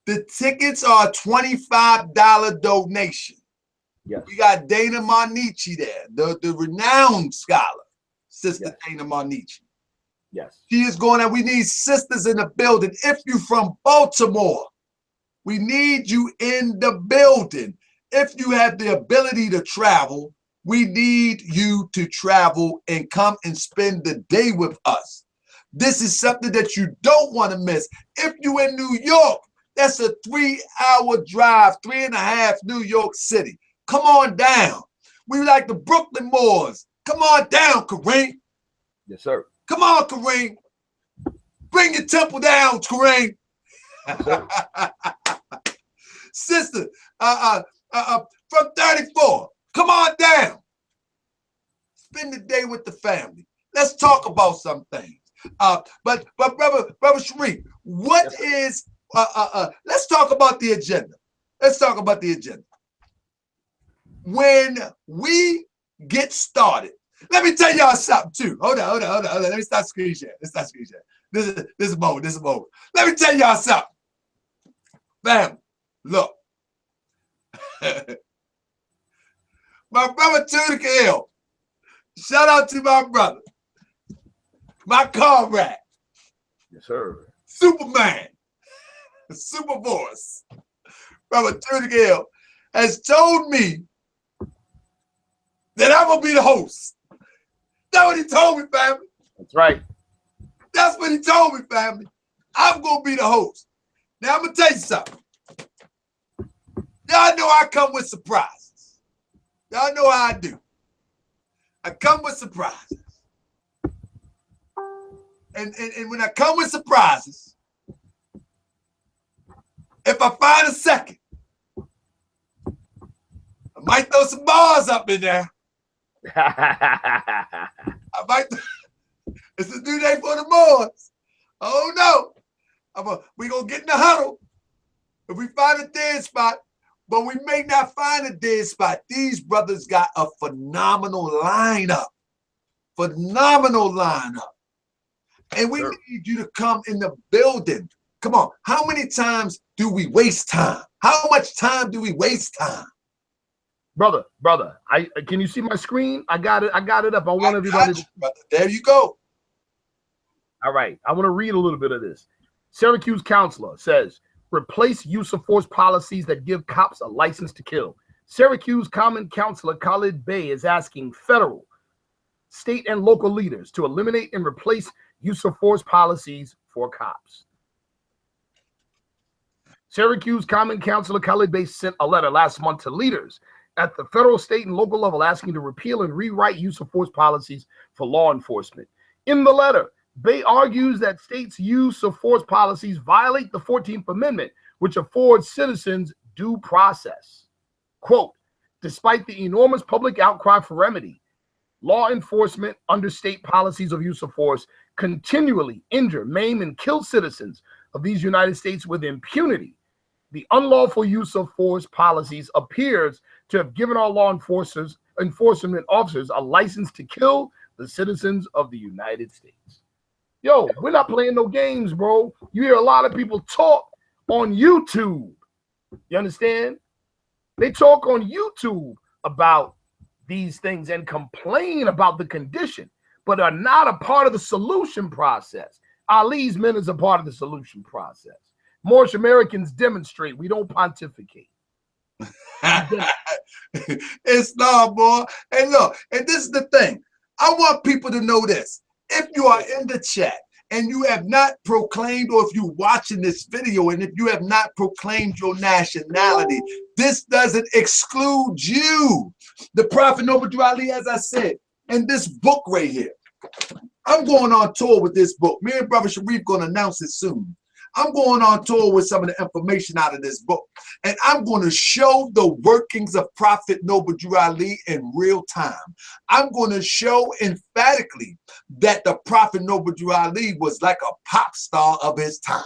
the tickets are a $25 donation. Yes. We got Dana Marnici there, the renowned scholar, Sister Yes. Dana Marnici. Yes. She is going, and we need sisters in the building. If you're from Baltimore, we need you in the building. If you have the ability to travel, we need you to travel and come and spend the day with us. This is something that you don't want to miss. If you're in New York, that's a 3-hour drive, 3.5 New York City. Come on down. We like the Brooklyn Moors. Come on down, Kareem. Yes, sir. Come on, Kareem. Bring your temple down, Kareem. Yes, Sister, from 34, come on down. Spend the day with the family. Let's talk about some things. But brother Sharif, what is let's talk about the agenda. Let's talk about the agenda. When we get started, let me tell y'all something too. Hold on. Let me start screen share. This is a moment. Let me tell y'all something. Family, look. My brother Tunica Hill. Shout out to my brother. My comrade. Yes, sir. Superman. Super Boss. Brother Tunica Hill has told me that I'm gonna be the host. That's what he told me, family. That's right. That's what he told me, family. I'm gonna be the host. Now I'm gonna tell you something. Y'all know I come with surprises. Y'all know how I do. I come with surprises. And when I come with surprises, if I find a second, I might throw some bars up in there. I might. It's a new day for the Moors. Oh no. We're going to get in the huddle. If we find a dead spot, but we may not find a dead spot. These brothers got a phenomenal lineup. And we need you to come in the building. Come on. How many times do we waste time? How much time do we waste time? Brother, can you see my screen? I got it up. I want everybody to. There you go. All right. I want to read a little bit of this. Syracuse counselor says, replace use of force policies that give cops a license to kill. Syracuse Common Councilor Khalid Bey is asking federal, state, and local leaders to eliminate and replace use of force policies for cops. Syracuse Common Councilor Khalid Bey sent a letter last month to leaders at the federal, state, and local level asking to repeal and rewrite use of force policies for law enforcement. In the letter, Bey argues that states' use of force policies violate the 14th Amendment, which affords citizens due process. Quote, despite the enormous public outcry for remedy, law enforcement under state policies of use of force continually injure, maim, and kill citizens of these United States with impunity. The unlawful use of force policies appears to have given our law enforcement officers a license to kill the citizens of the United States. Yo, we're not playing no games, bro. You hear a lot of people talk on YouTube. You understand? They talk on YouTube about these things and complain about the condition, but are not a part of the solution process. Ali's men is a part of the solution process. Moorish Americans demonstrate. We don't pontificate. It's not, boy. And look, and this is the thing. I want people to know this. If you are in the chat and you have not proclaimed, or if you're watching this video and if you have not proclaimed your nationality, this doesn't exclude you. The Prophet Noble Ali, as I said, in this book right here, I'm going on tour with this book. Me and Brother Sharif going to announce it soon. I'm going on tour with some of the information out of this book, and I'm going to show the workings of Prophet Noble Ali in real time. I'm going to show emphatically that the Prophet Noble Ali was like a pop star of his time.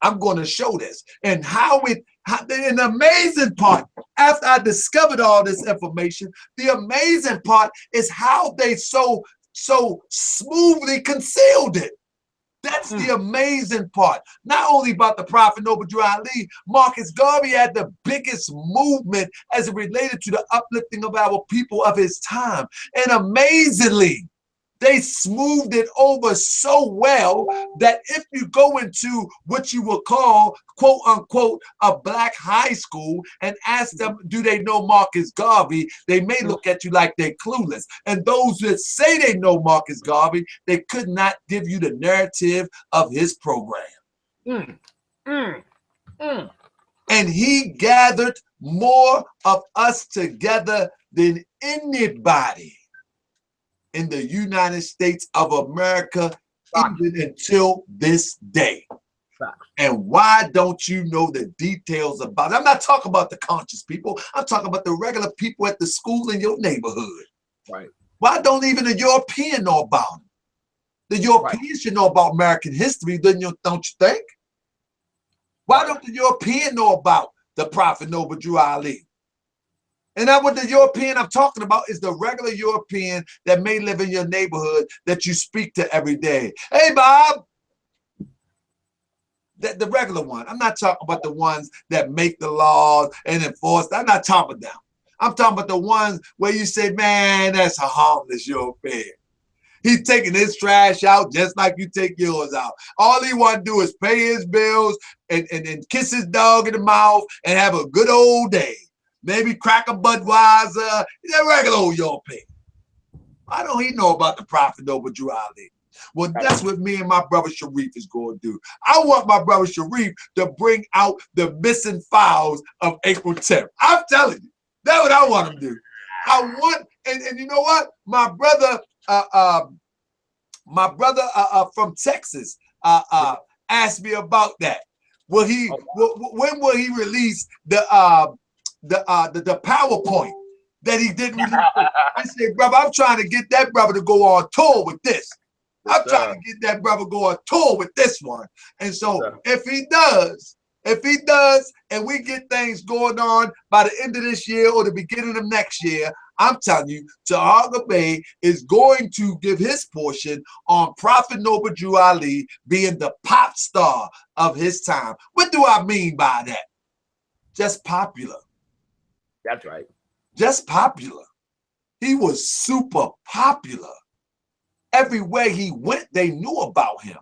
I'm going to show this, and an amazing part, after I discovered all this information, the amazing part is how they so smoothly concealed it. That's the amazing part. Not only about the Prophet Noble Ali, Marcus Garvey had the biggest movement as it related to the uplifting of our people of his time. And amazingly, they smoothed it over so well that if you go into what you will call, quote unquote, a black high school and ask them, do they know Marcus Garvey? They may look at you like they're clueless. And those that say they know Marcus Garvey, they could not give you the narrative of his program. And he gathered more of us together than anybody in the United States of America, even until this day. And why don't you know the details about it? I'm not talking about the conscious people. I'm talking about the regular people at the school in your neighborhood. Right. Why don't even a European know about them? The Europeans should know about American history, don't you think? Why don't the European know about the Prophet Noble Ali? And that what the European I'm talking about is the regular European that may live in your neighborhood that you speak to every day. Hey, Bob. The regular one. I'm not talking about the ones that make the laws and enforce. I'm not talking about them. I'm talking about the ones where you say, man, that's a harmless European. He's taking his trash out just like you take yours out. All he want to do is pay his bills and kiss his dog in the mouth and have a good old day. Maybe crack a Budweiser. He's a regular old European. Why don't he know about the Prophet Noble Ali? Well, that's what me and my brother Sharif is going to do. I want my brother Sharif to bring out the missing files of April 10th. I'm telling you, that's what I want him to do. I want, and you know what? My brother from Texas asked me about that. Will he? When will he release the PowerPoint that he didn't release? I said, brother, I'm trying to get that brother to go on tour with this. I'm trying to get that brother go on tour with this one. And so if he does, and we get things going on by the end of this year or the beginning of next year, I'm telling you, Sharif Bey is going to give his portion on Prophet Noble Ali being the pop star of his time. What do I mean by that? Just popular. That's right. Just popular. He was super popular. Everywhere he went, they knew about him.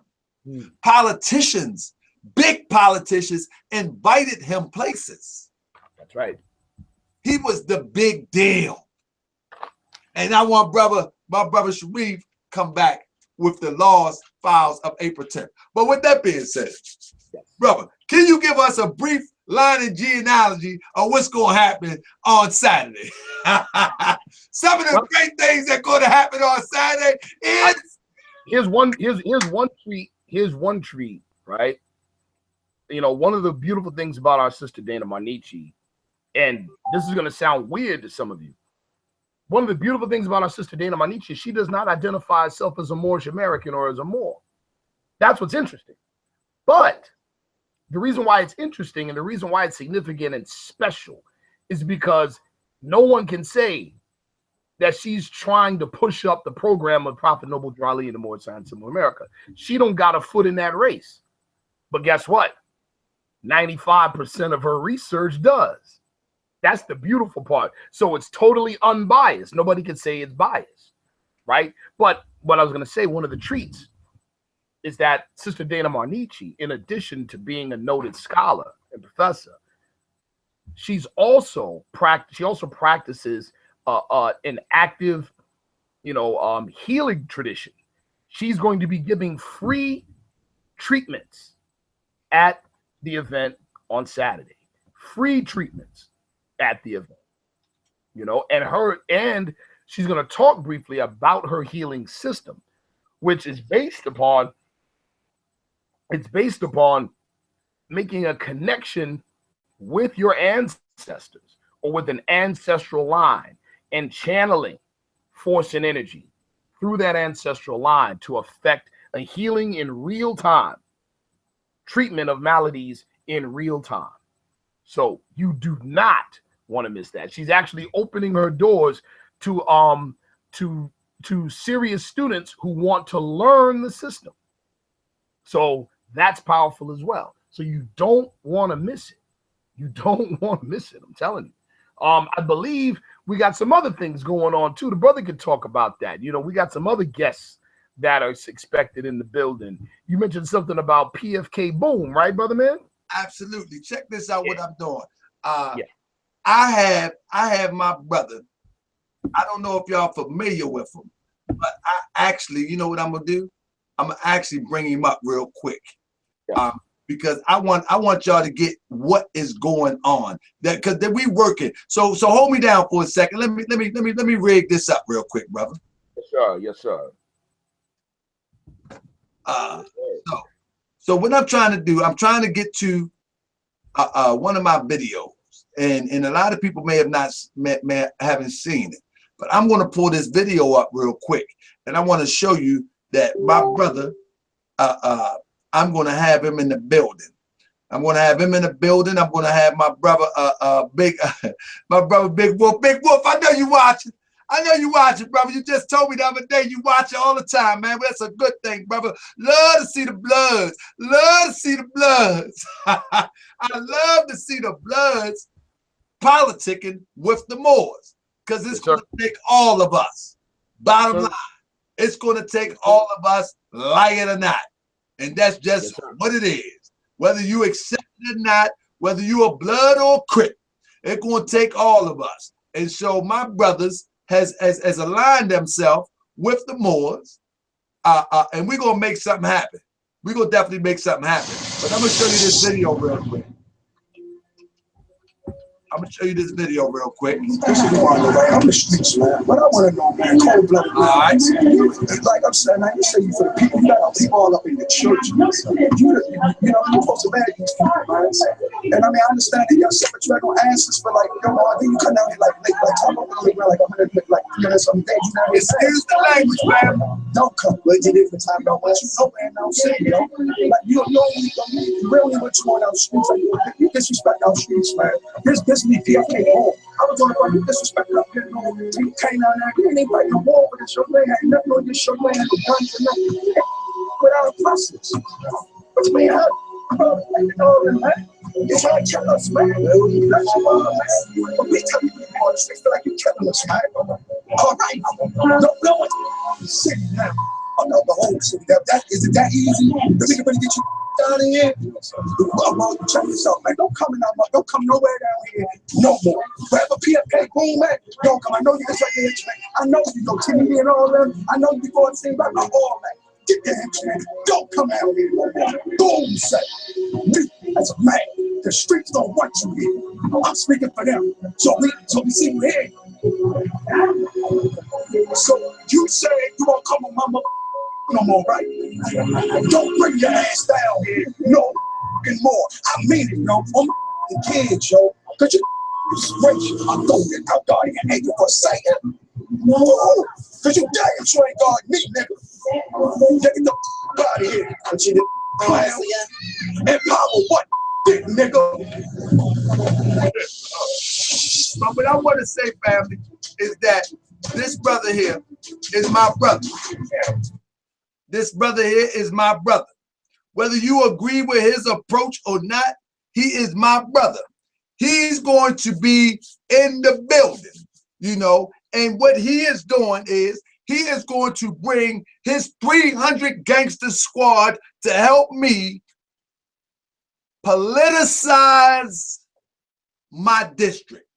Politicians, big politicians, invited him places. That's right. He was the big deal. And I want my brother Sharif come back with the lost files of April 10th. But with that being said, brother, can you give us a brief line and genealogy of what's going to happen on Saturday? Some of the great things that are going to happen on Saturday is here's one treat, right? You know, one of the beautiful things about our sister Dana Marnichi, and this is going to sound weird to some of you. One of the beautiful things about our sister Dana Marnichi is she does not identify herself as a Moorish American or as a Moor. That's what's interesting. But the reason why it's interesting and the reason why it's significant and special is because no one can say that she's trying to push up the program of Prophet Noble Drew Ali and the Moorish Science of America. She don't got a foot in that race. But guess what? 95% of her research does. That's the beautiful part. So it's totally unbiased. Nobody can say it's biased, right? But what I was going to say, one of the treats is that Sister Dana Marnichi, in addition to being a noted scholar and professor, she also practices an active, healing tradition. She's going to be giving free treatments at the event on Saturday. Free treatments at the event, and she's going to talk briefly about her healing system, which is based upon making a connection with your ancestors or with an ancestral line and channeling force and energy through that ancestral line to affect a healing in real time, treatment of maladies in real time. So you do not want to miss that. She's actually opening her doors to serious students who want to learn the system. So that's powerful as well. So you don't want to miss it. You don't want to miss it. I'm telling you. I believe we got some other things going on too. The brother could talk about that. We got some other guests that are expected in the building. You mentioned something about PFK Boom, right, brother man? Absolutely. Check this out. What I'm doing. Yeah. I have my brother. I don't know if y'all familiar with him, but I actually, you know what I'm gonna do? I'm gonna actually bring him up real quick. Yeah. Because I want y'all to get what is going on. Because we working. So hold me down for a second. Let me rig this up real quick, brother. Yes, sir. Yes, sir. So what I'm trying to do, I'm trying to get to one of my videos, and a lot of people may haven't seen it, but I'm going to pull this video up real quick, and I want to show you that my brother, I'm going to have him in the building. I'm going to have him in the building. I'm going to have my brother, Big Wolf. Big Wolf, I know you watching. I know you watching, brother. You just told me the other day you watch it all the time, man. That's a good thing, brother. Love to see the Bloods. Love to see the Bloods. I love to see the Bloods politicking with the Moors, because it's going to take all of us. Bottom line, it's going to take all of us, like it or not. And that's just what it is. Whether you accept it or not, whether you a Blood or a Crip, it's going to take all of us. And so my brothers has aligned themselves with the Moors, and we're going to make something happen. We're going to definitely make something happen. But I'm going to show you this video real quick. I'm gonna show you this video real quick. This is one of the way I'm the streets, man. But I want to know, man, cold-blooded. All right. Like I'm saying, I can say you for the people. You got people all up in the church. You're supposed to manage these people, man. And I mean, I understand that y'all said, but you ain't gonna answers for like, then you come down here like talk about like 100, like some days. You know, excuse the language, man. Don't come. Wait till different time. Don't want you know, man. Don't say, like you don't know really what you want out the streets. Like you disrespect our streets, man. This me PFK home. I was on the phone, you disrespect up here. You came down there, you ain't even fighting the war with this show. You ain't had nothing on this show. You ain't had the guns and nothing. Without process. What's me up? You trying to kill us, man. That's your mom, man. But we tell you on the streets, feel like you're killing us, man. All right. Don't know it. Sit down. Oh, no, the whole city. Is it that easy? The nigga really get you down in here? Check this out, man. Don't come nowhere down here no more. Wherever PFK boom, man, don't come. I know you just right there, man. I know you go TV and all them. I know you before it seems like all that. Get your hands, man. Don't come out here no more. Boom, say. Me, as a man, the streets don't want you here. I'm speaking for them. So we see you here. So you say you won't come on, mama. no more, right? Don't bring your ass down here no more. I mean it, yo. On my kids, yo. Cause you disgrace my golden out guarding an angel for Satan. No, cause you damn sure ain't guard me, nigga. Get the out of here. But you clown. And power what, nigga? But what I want to say, family, is that this brother here is my brother. This brother here is my brother. Whether you agree with his approach or not, he is my brother. He's going to be in the building, you know, and what he is doing is he is going to bring his 300 gangster squad to help me politicize my district.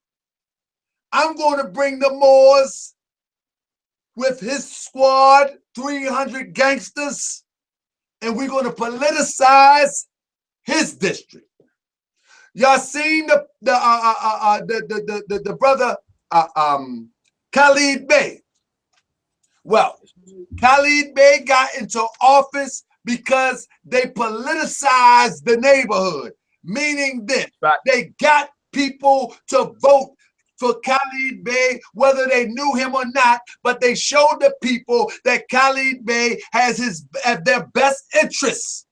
I'm going to bring the Moors with his squad, 300 gangsters, and we're going to politicize his district. Y'all seen the brother Khalid Bey? Well, Khalid Bey got into office because they politicized the neighborhood, meaning this, they got people to vote for Khalid Bey, whether they knew him or not, but they showed the people that Khalid Bey has their best interests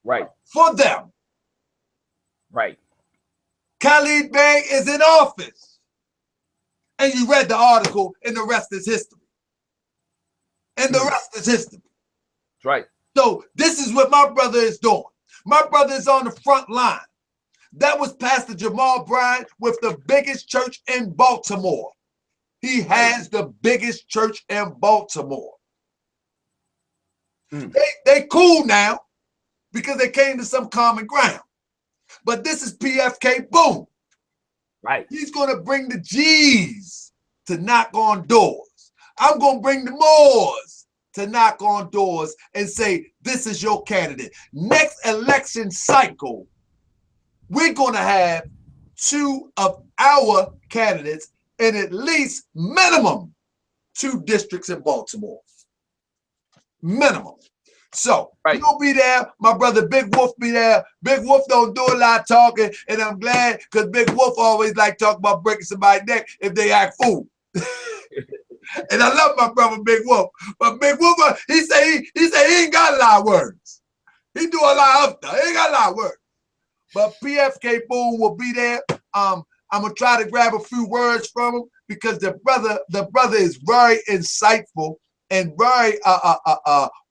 for them. Right. Khalid Bey is in office. And you read the article, and the rest is history. And the rest is history. That's right. So this is what my brother is doing. My brother is on the front line. That was Pastor Jamal Bryant with the biggest church in Baltimore. He has the biggest church in Baltimore. They cool now because they came to some common ground. But this is PFK Boom. Right. He's going to bring the G's to knock on doors. I'm going to bring the Moors to knock on doors and say, this is your candidate. Next election cycle, we're going to have 2 of our candidates in at least minimum 2 districts in Baltimore. Minimum. So you'll be there. My brother Big Wolf be there. Big Wolf don't do a lot of talking, and I'm glad because Big Wolf always like talk about breaking somebody's neck if they act fool. And I love my brother Big Wolf, but Big Wolf he say he ain't got a lot of words. He do a lot of stuff. He ain't got a lot of words. But PFK Boom will be there. I'm gonna try to grab a few words from him because the brother is very insightful and very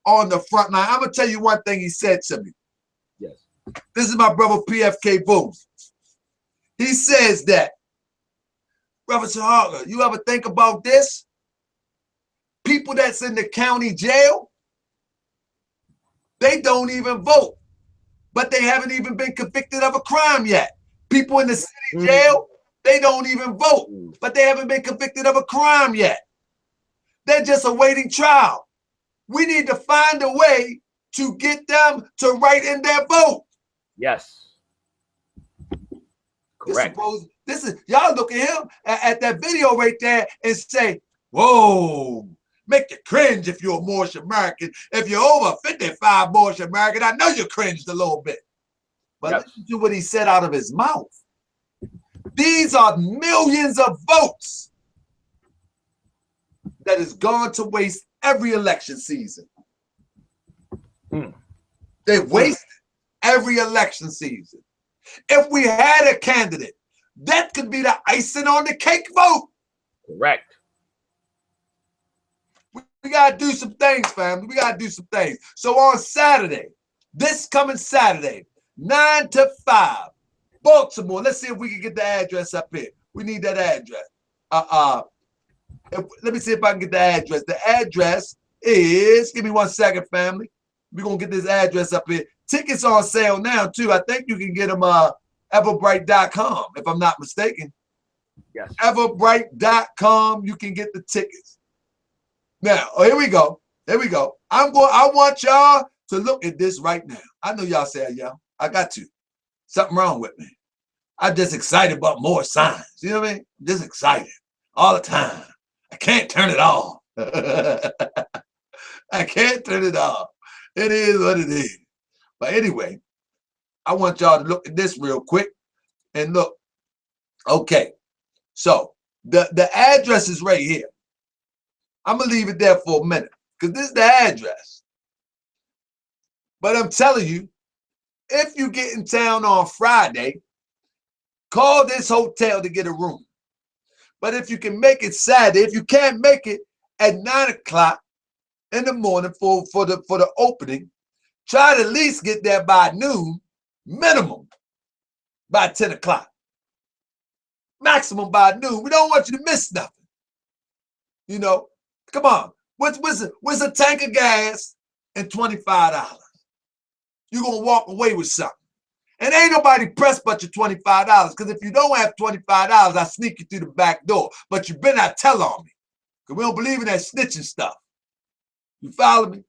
on the front line. I'm gonna tell you one thing he said to me. Yes. This is my brother PFK Boom. He says that, Brother Shahaga, you ever think about this? People that's in the county jail, they don't even vote, but they haven't even been convicted of a crime yet. People in the city jail, they don't even vote, but they haven't been convicted of a crime yet. They're just awaiting trial. We need to find a way to get them to write in their vote. Yes. Correct. This is y'all look at him at that video right there and say, whoa, make you cringe if you're a Moorish American. If you're over 55 Moorish American, I know you cringed a little bit. But listen to what he said out of his mouth. These are millions of votes that has gone to waste every election season. They wasted every election season. If we had a candidate, that could be the icing on the cake vote. Correct. We got to do some things, family. We got to do some things. So on Saturday, this coming Saturday, 9 to 5, Baltimore. Let's see if we can get the address up here. We need that address. Let me see if I can get the address. The address is, give me 1 second, family. We're going to get this address up here. Tickets on sale now, too. I think you can get them everbright.com, if I'm not mistaken. Yes. Everbright.com, you can get the tickets. Now, here we go. There we go. I want y'all to look at this right now. I know y'all say, yeah, I got to. Something wrong with me. I'm just excited about more signs. You know what I mean? Just excited all the time. I can't turn it off. I can't turn it off. It is what it is. But anyway, I want y'all to look at this real quick and look. Okay, so the address is right here. I'm gonna leave it there for a minute because this is the address. But I'm telling you, if you get in town on Friday, call this hotel to get a room. But if you can make it Saturday, if you can't make it at 9 o'clock in the morning for the opening, try to at least get there by noon, minimum by 10 o'clock. Maximum by noon. We don't want you to miss nothing. You know, come on. What's a tank of gas and $25? You're gonna walk away with something. And ain't nobody pressed but your $25. Because if you don't have $25, I sneak you through the back door. But you better not tell on me. Because we don't believe in that snitching stuff. You follow me?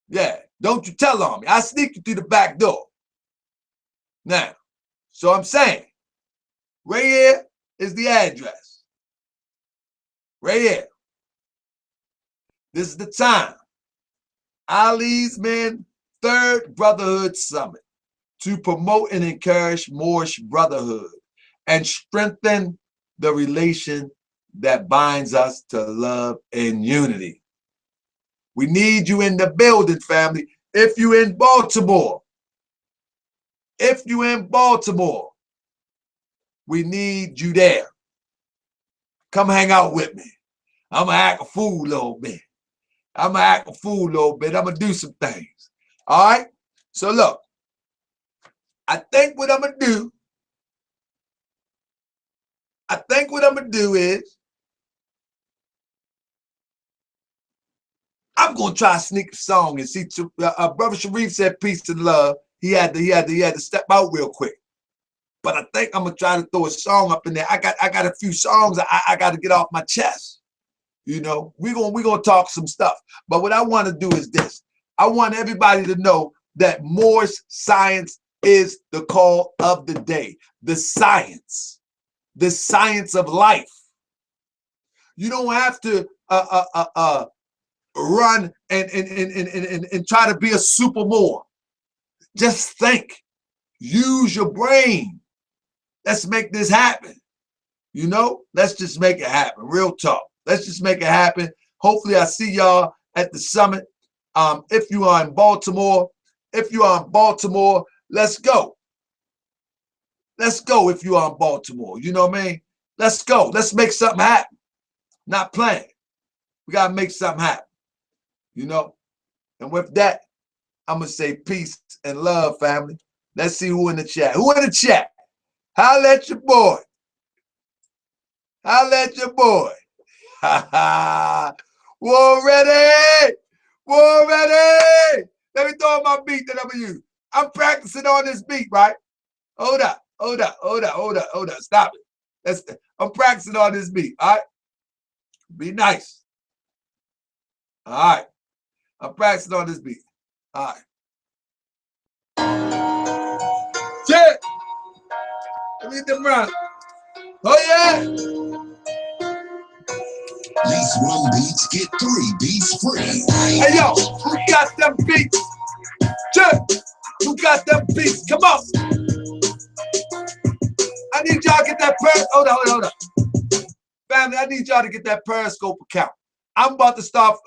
Yeah. Don't you tell on me. I sneak you through the back door. Now, so I'm saying, right here is the address. Right here. This is the time. Ali's Men Third Brotherhood Summit to promote and encourage Moorish brotherhood and strengthen the relation that binds us to love and unity. We need you in the building, family. If you in Baltimore, we need you there. Come hang out with me. I'm going to act a fool a little bit. I'm going to do some things. All right? So look, I think what I'm going to do is I'm going to try to sneak a song and see. Brother Sharif said peace and love. He had to step out real quick. But I think I'm going to try to throw a song up in there. I got a few songs I got to get off my chest. You know, we're gonna talk some stuff. But what I want to do is this. I want everybody to know that Moorish science is the call of the day. The science of life. You don't have to run and try to be a super Moor. Just think. Use your brain. Let's make this happen. You know, let's just make it happen. Real talk. Let's just make it happen. Hopefully I see y'all at the summit. If you are in Baltimore, let's go. Let's go if you are in Baltimore. You know what I mean? Let's go. Let's make something happen. Not playing. We got to make something happen. You know? And with that, I'm going to say peace and love, family. Let's see who in the chat. Who in the chat? Holla at your boy. Holla at your boy. War ready. War ready. Let me throw my beat that I'm going to use. I'm practicing on this beat, right? Hold up. Stop it. I'm practicing on this beat, all right? Be nice. All right. I'm practicing on this beat. All right. Check. Let me get them run. Oh, yeah. Lease 1 beats, get 3 beats free. Hey, yo, who got them beats? Check. Who got them beats? Come on. I need y'all to get that hold up. Family, I need y'all to get that Periscope account. I'm about to start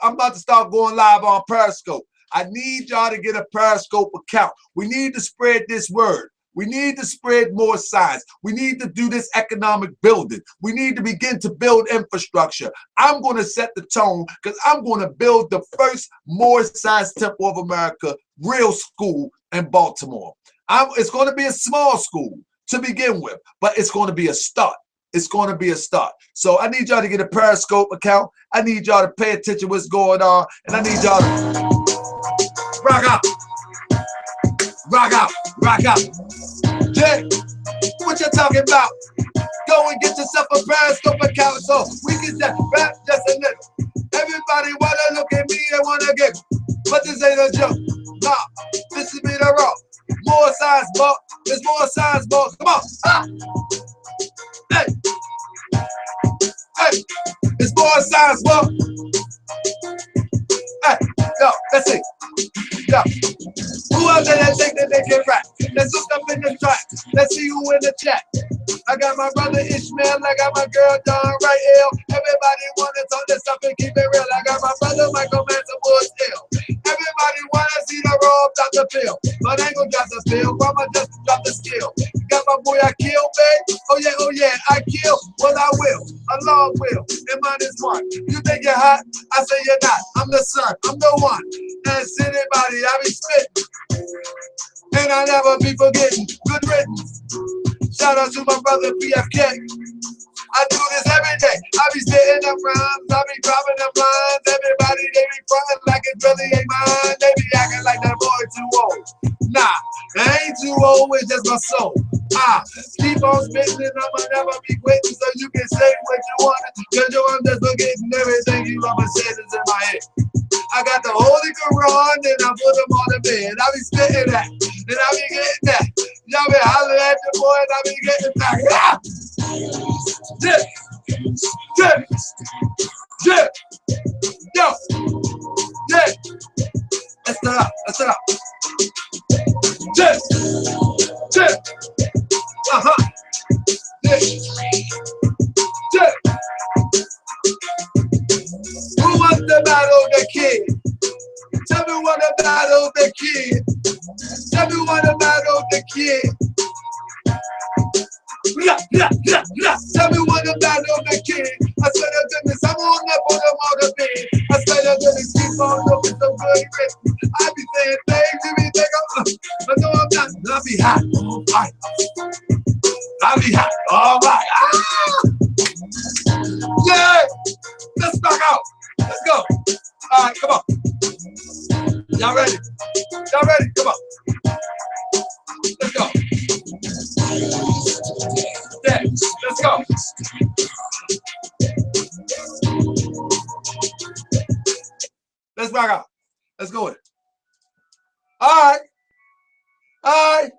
going live on Periscope. I need y'all to get a Periscope account. We need to spread this word. We need to spread more science. We need to do this economic building. We need to begin to build infrastructure. I'm going to set the tone because I'm going to build the first Moorish Science Temple of America real school in Baltimore. It's going to be a small school to begin with, but it's going to be a start. It's going to be a start. So I need y'all to get a Periscope account. I need y'all to pay attention to what's going on. And I need y'all to rock out. Rock out. Rock out. Jay, what you talking about? Go and get yourself a Periscope account so we can just rap just a little. Everybody wanna look at me and wanna get me. But this ain't a joke. Nah, this is me the raw. More science, ball. There's more science, ball. Come on. Ah. Hey. Hey. It's more science, ball. Let's see. Yeah. Who out there that think that they can rap? Let's look up in the track. Let's see who in the chat. I got my brother Ishmael, I got my girl Don right ill. Everybody wanna talk this stuff and keep it real. I got my brother Michael Manson Woods ill. Everybody wanna see the raw drop the pill. But I ain't gonna drop the pill, I'ma just drop the skill. Got my boy I kill, babe. Oh yeah, I kill. Well I will, Allah will, and mine is one. You think you're hot? I say you're not. I'm the son, I'm the one. Ask anybody, I be spitting. And I never be forgetting. Good riddance. Shout out to my brother PFK. I do this every day. I be spitting them rhymes. I be dropping them lines. Everybody, they be frontin' like it really ain't mine. They be acting like that boy too old. Nah, I ain't too old, it's just my soul. Keep on spitting and I'ma never be quitting. So you can say what you want. Cause yo, I'm just forgetting everything you ever said is in my head. I got the Holy Quran and I put them on the bed. I be spitting that, and I be getting that. Y'all be hollering at the boy and I be getting back. Ah! Dip, dip, dip, yo, dip. Let's start out, let's start out. Dip, dip, dip, dip. Who wants to battle the kid? Tell me what to battle the kid. Tell me what to battle the kid. Tell me what to battle the kid. I said to goodness, I'm on up on them on the bed. I said to goodness, keep on looking so good. I be saying things, you be thinking, but no, I'm not. I be hot, all right. I be hot, all right. Yeah, let's knock out. Let's go. All right, come on. Y'all ready? Y'all ready? Come on. Let's go. Yeah, let's go. Let's rock out. Let's go with it. All right. All right.